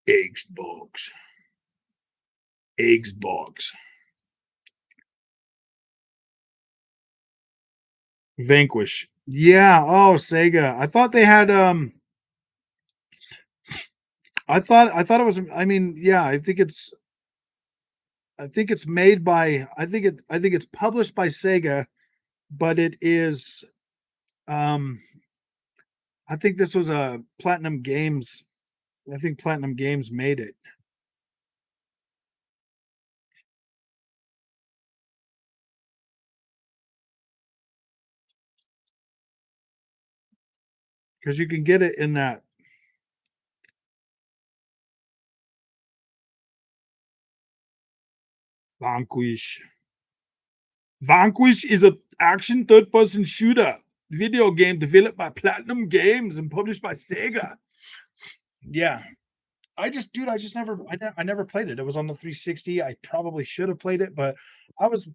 Xbox. Xbox. Vanquish. Yeah. Oh, Sega. I thought they had I thought it was, I mean, yeah, I think it's made by I think it's published by Sega, but it is um I think this was a Platinum Games. I think Platinum Games made it because you can get it in that Vanquish. Vanquish is a action third-person shooter video game developed by Platinum Games and published by Sega. Yeah, I just never played it. It was on the 360. I probably should have played it, but I was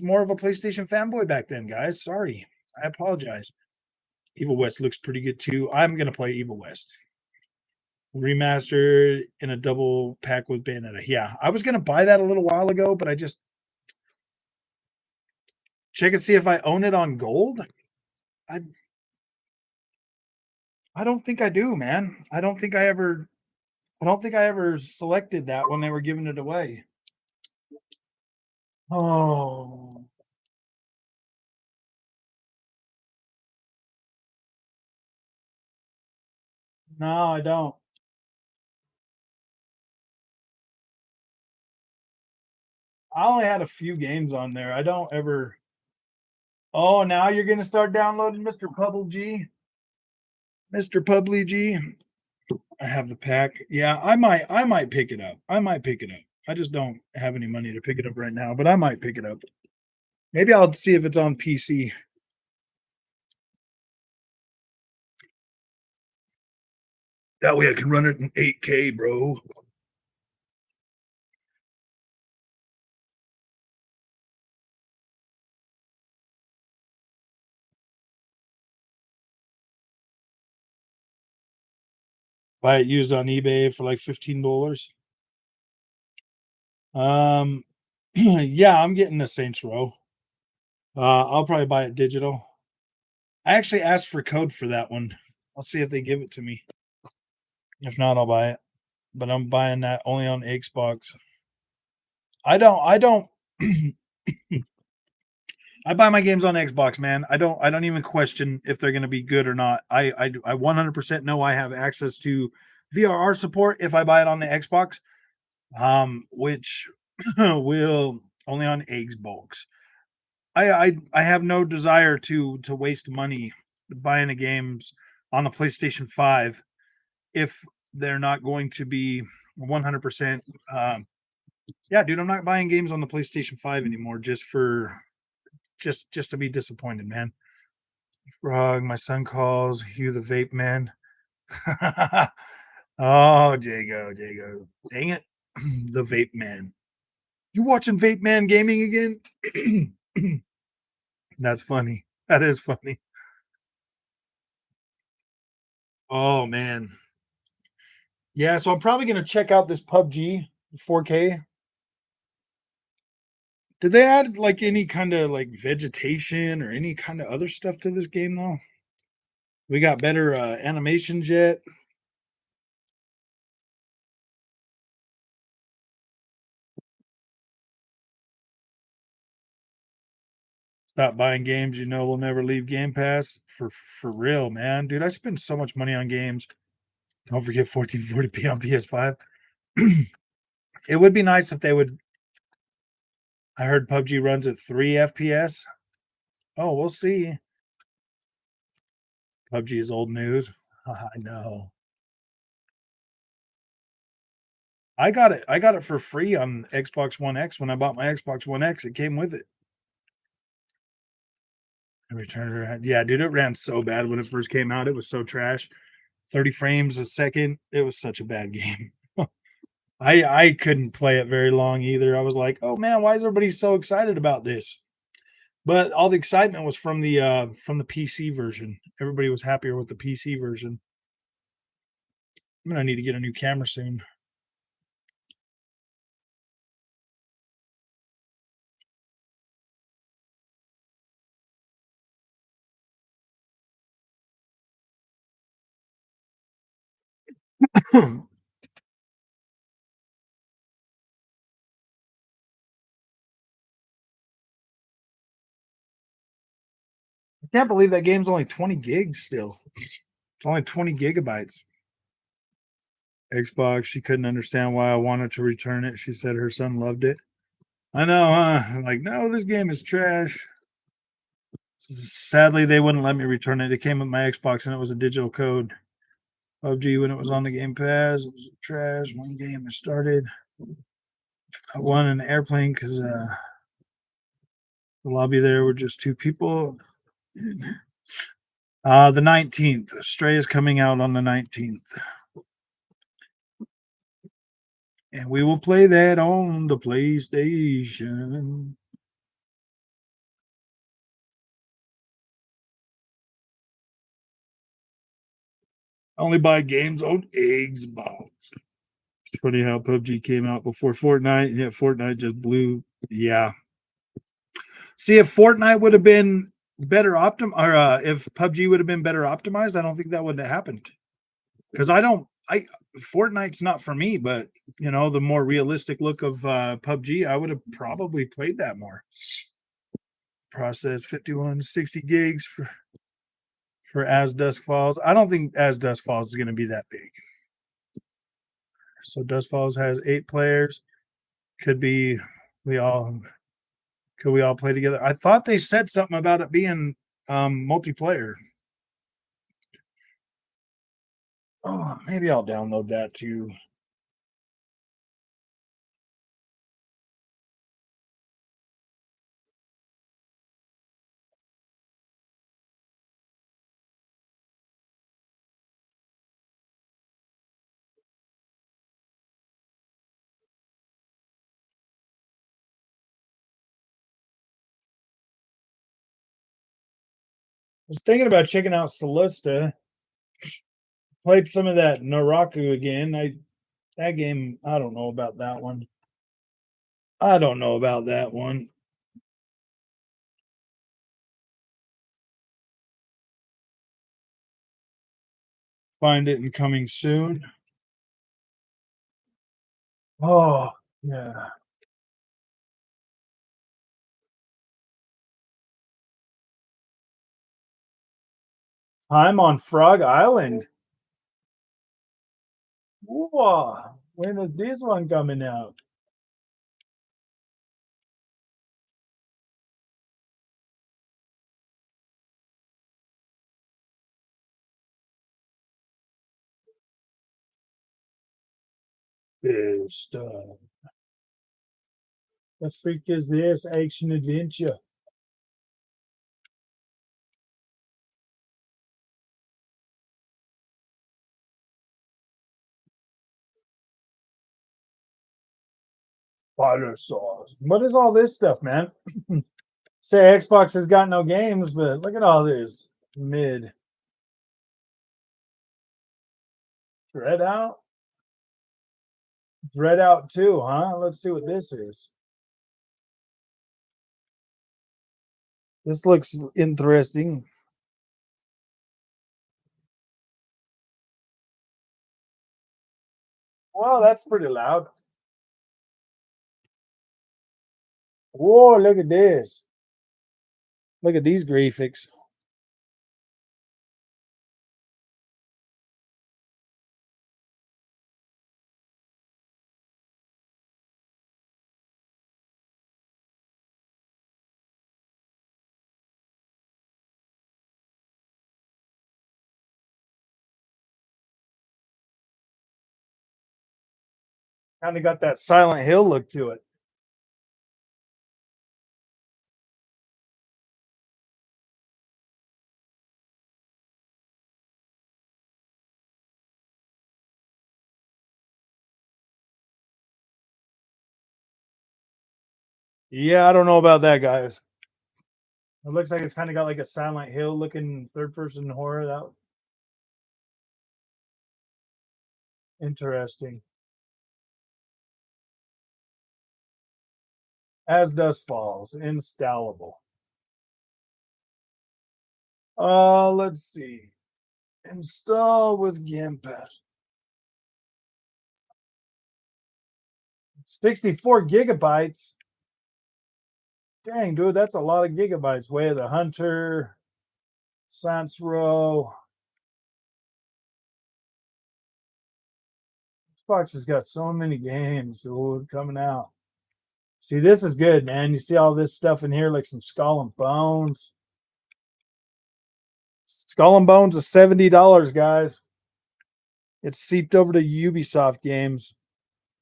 more of a PlayStation fanboy back then, guys. Sorry, I apologize. Evil West looks pretty good too. I'm gonna play Evil West. remastered in a double pack with Bayonetta. Yeah, I was gonna buy that a little while ago, but I just check and see if I own it on gold. I I don't think I do, man. I don't think I ever selected that when they were giving it away. Oh no, I don't. I only had a few games on there. I don't ever. Oh, now you're gonna start downloading Mr. PUBG. Mr. PUBG. I have the pack. Yeah, I might pick it up. I might pick it up. I just don't have any money to pick it up right now, but I might pick it up. Maybe I'll see if it's on PC. That way I can run it in 8K, bro. Buy it used on eBay for like $15. Um yeah, I'm getting the Saints Row. I'll probably buy it digital. I actually asked for code for that one. I'll see if they give it to me. If not, I'll buy it. But I'm buying that only on Xbox. I don't I buy my games on Xbox, man. I don't even question if they're going to be good or not. I 100% know I have access to VRR support if I buy it on the Xbox. Which will only on Xbox. I have no desire to waste money buying the games on the PlayStation 5 if they're not going to be 100%. Yeah, dude, I'm not buying games on the PlayStation 5 anymore just to be disappointed, man. Frog, my son calls you the vape man. Oh, Jago. Dang it. The vape man. You watching Vape Man Gaming again? That's funny. That is funny. Oh man. Yeah, so I'm probably gonna check out this PUBG 4K. Did they add like any kind of like vegetation or any kind of other stuff to this game though? We got better animations yet. Stop buying games you know will never leave Game Pass for real, man. Dude, I spend so much money on games. Don't forget 1440p on PS5. It would be nice if they would. I heard PUBG runs at 3 FPS. Oh, we'll see. PUBG is old news. I know. I got it. I got it for free on Xbox One X when I bought my Xbox One X. It came with it. I returned it. Yeah, dude, it ran so bad when it first came out. It was so trash. 30 frames a second. It was such a bad game. I couldn't play it very long either. I was like, oh man, why is everybody so excited about this? But all the excitement was from the PC version. Everybody was happier with the PC version. I'm gonna need to get a new camera soon. I can't believe that game's only 20 gigs still. It's only 20 gigabytes. Xbox, she couldn't understand why I wanted to return it. She said her son loved it. I know, huh? I'm like, no, this game is trash. Sadly, they wouldn't let me return it. It came with my Xbox and it was a digital code. PUBG, when it was on the Game Pass, it was trash. One game I started. I won an airplane because the lobby there were just two people. The 19th. Stray is coming out on the 19th. And we will play that on the PlayStation. Only buy games on Xbox. It's funny how PUBG came out before Fortnite, and yet Fortnite just blew. Yeah. See, if Fortnite would have been better or if PUBG would have been better optimized, I don't think that would have happened. Because Fortnite's not for me, but the more realistic look of PUBG, I would have probably played that more. Process 5160 gigs for As Dusk Falls. I don't think As Dusk Falls is going to be that big. So Dusk Falls has 8 players. Could we all play together? I thought they said something about it being multiplayer. Oh, maybe I'll download that too. I was thinking about checking out Solista. Played some of that Naraku again. That game, I don't know about that one. Find it and coming soon. Oh, yeah. Time on Frog Island. Whoa. When is this one coming out? Big stuff. The freak is this? Action adventure. Butter sauce. What is all this stuff, man? Say Xbox has got no games, but look at all this. Mid. Dread out? Dread out 2, huh? Let's see what this is. This looks interesting. Wow, that's pretty loud. Whoa, look at this. Look at these graphics. Kind of got that Silent Hill look to it. Yeah, I don't know about that, guys. It looks like it's kind of got like a Silent Hill looking third person horror. That interesting. As Dusk Falls, installable. Let's see. Install with Game Pass. 64 gigabytes. Dang, dude, that's a lot of gigabytes. Way of the Hunter, Saints Row. Xbox has got so many games, dude, coming out. See, this is good, man. You see all this stuff in here, like some Skull and Bones. Skull and Bones is $70, guys. It's seeped over to Ubisoft games.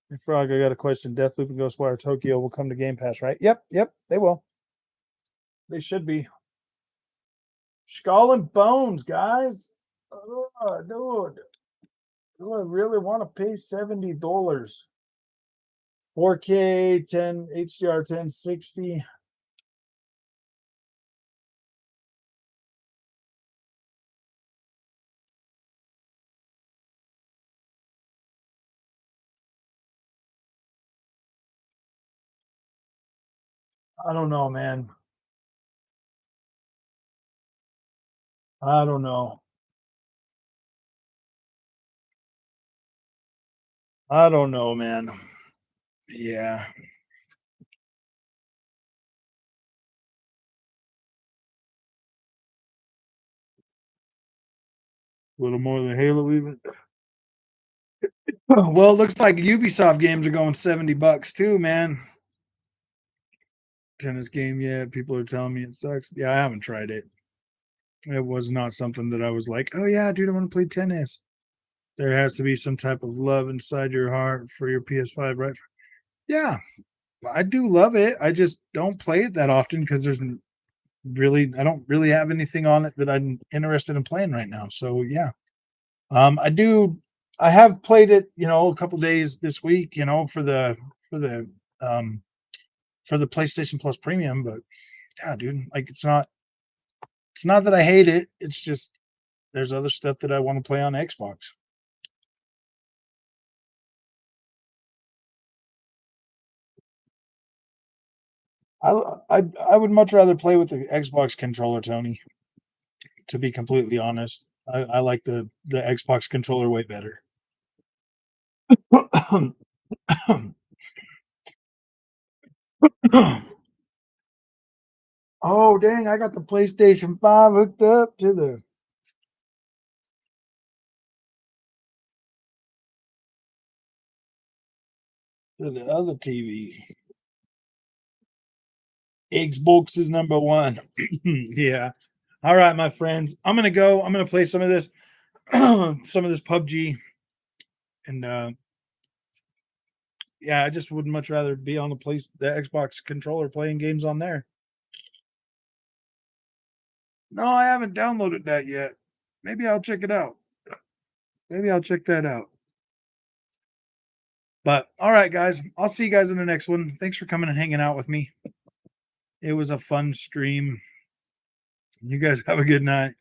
Hey, Frog, I got a question. Deathloop and Ghostwire Tokyo will come to Game Pass, right? Yep, they will. They should be. Skull and Bones, guys. Oh, dude. Do I really want to pay $70? 4K, 10 HDR 1060. I don't know, man. I don't know. I don't know, man. Yeah. A little more than Halo even. Well, it looks like Ubisoft games are going $70 too, man. Tennis game, yeah. People are telling me it sucks. Yeah, I haven't tried it. It was not something that I was like, oh yeah, dude, I want to play tennis. There has to be some type of love inside your heart for your PS5, right? Yeah, I do love it. I just don't play it that often because I don't really have anything on it that I'm interested in playing right now. So yeah, I do. I have played it, a couple days this week, for the um for the PlayStation Plus Premium. But yeah, dude, like it's not that I hate it. It's just there's other stuff that I want to play on Xbox. I would much rather play with the Xbox controller, Tony. To be completely honest, I like the Xbox controller way better. Oh dang! I got the PlayStation 5 hooked up to the other TV. Xbox is number one. Yeah. All right, my friends. I'm gonna go. I'm gonna play some of this, some of this PUBG, and yeah, I just would much rather be on the Xbox controller playing games on there. No, I haven't downloaded that yet. Maybe I'll check it out. Maybe I'll check that out. But all right, guys, I'll see you guys in the next one. Thanks for coming and hanging out with me. It was a fun stream. You guys have a good night.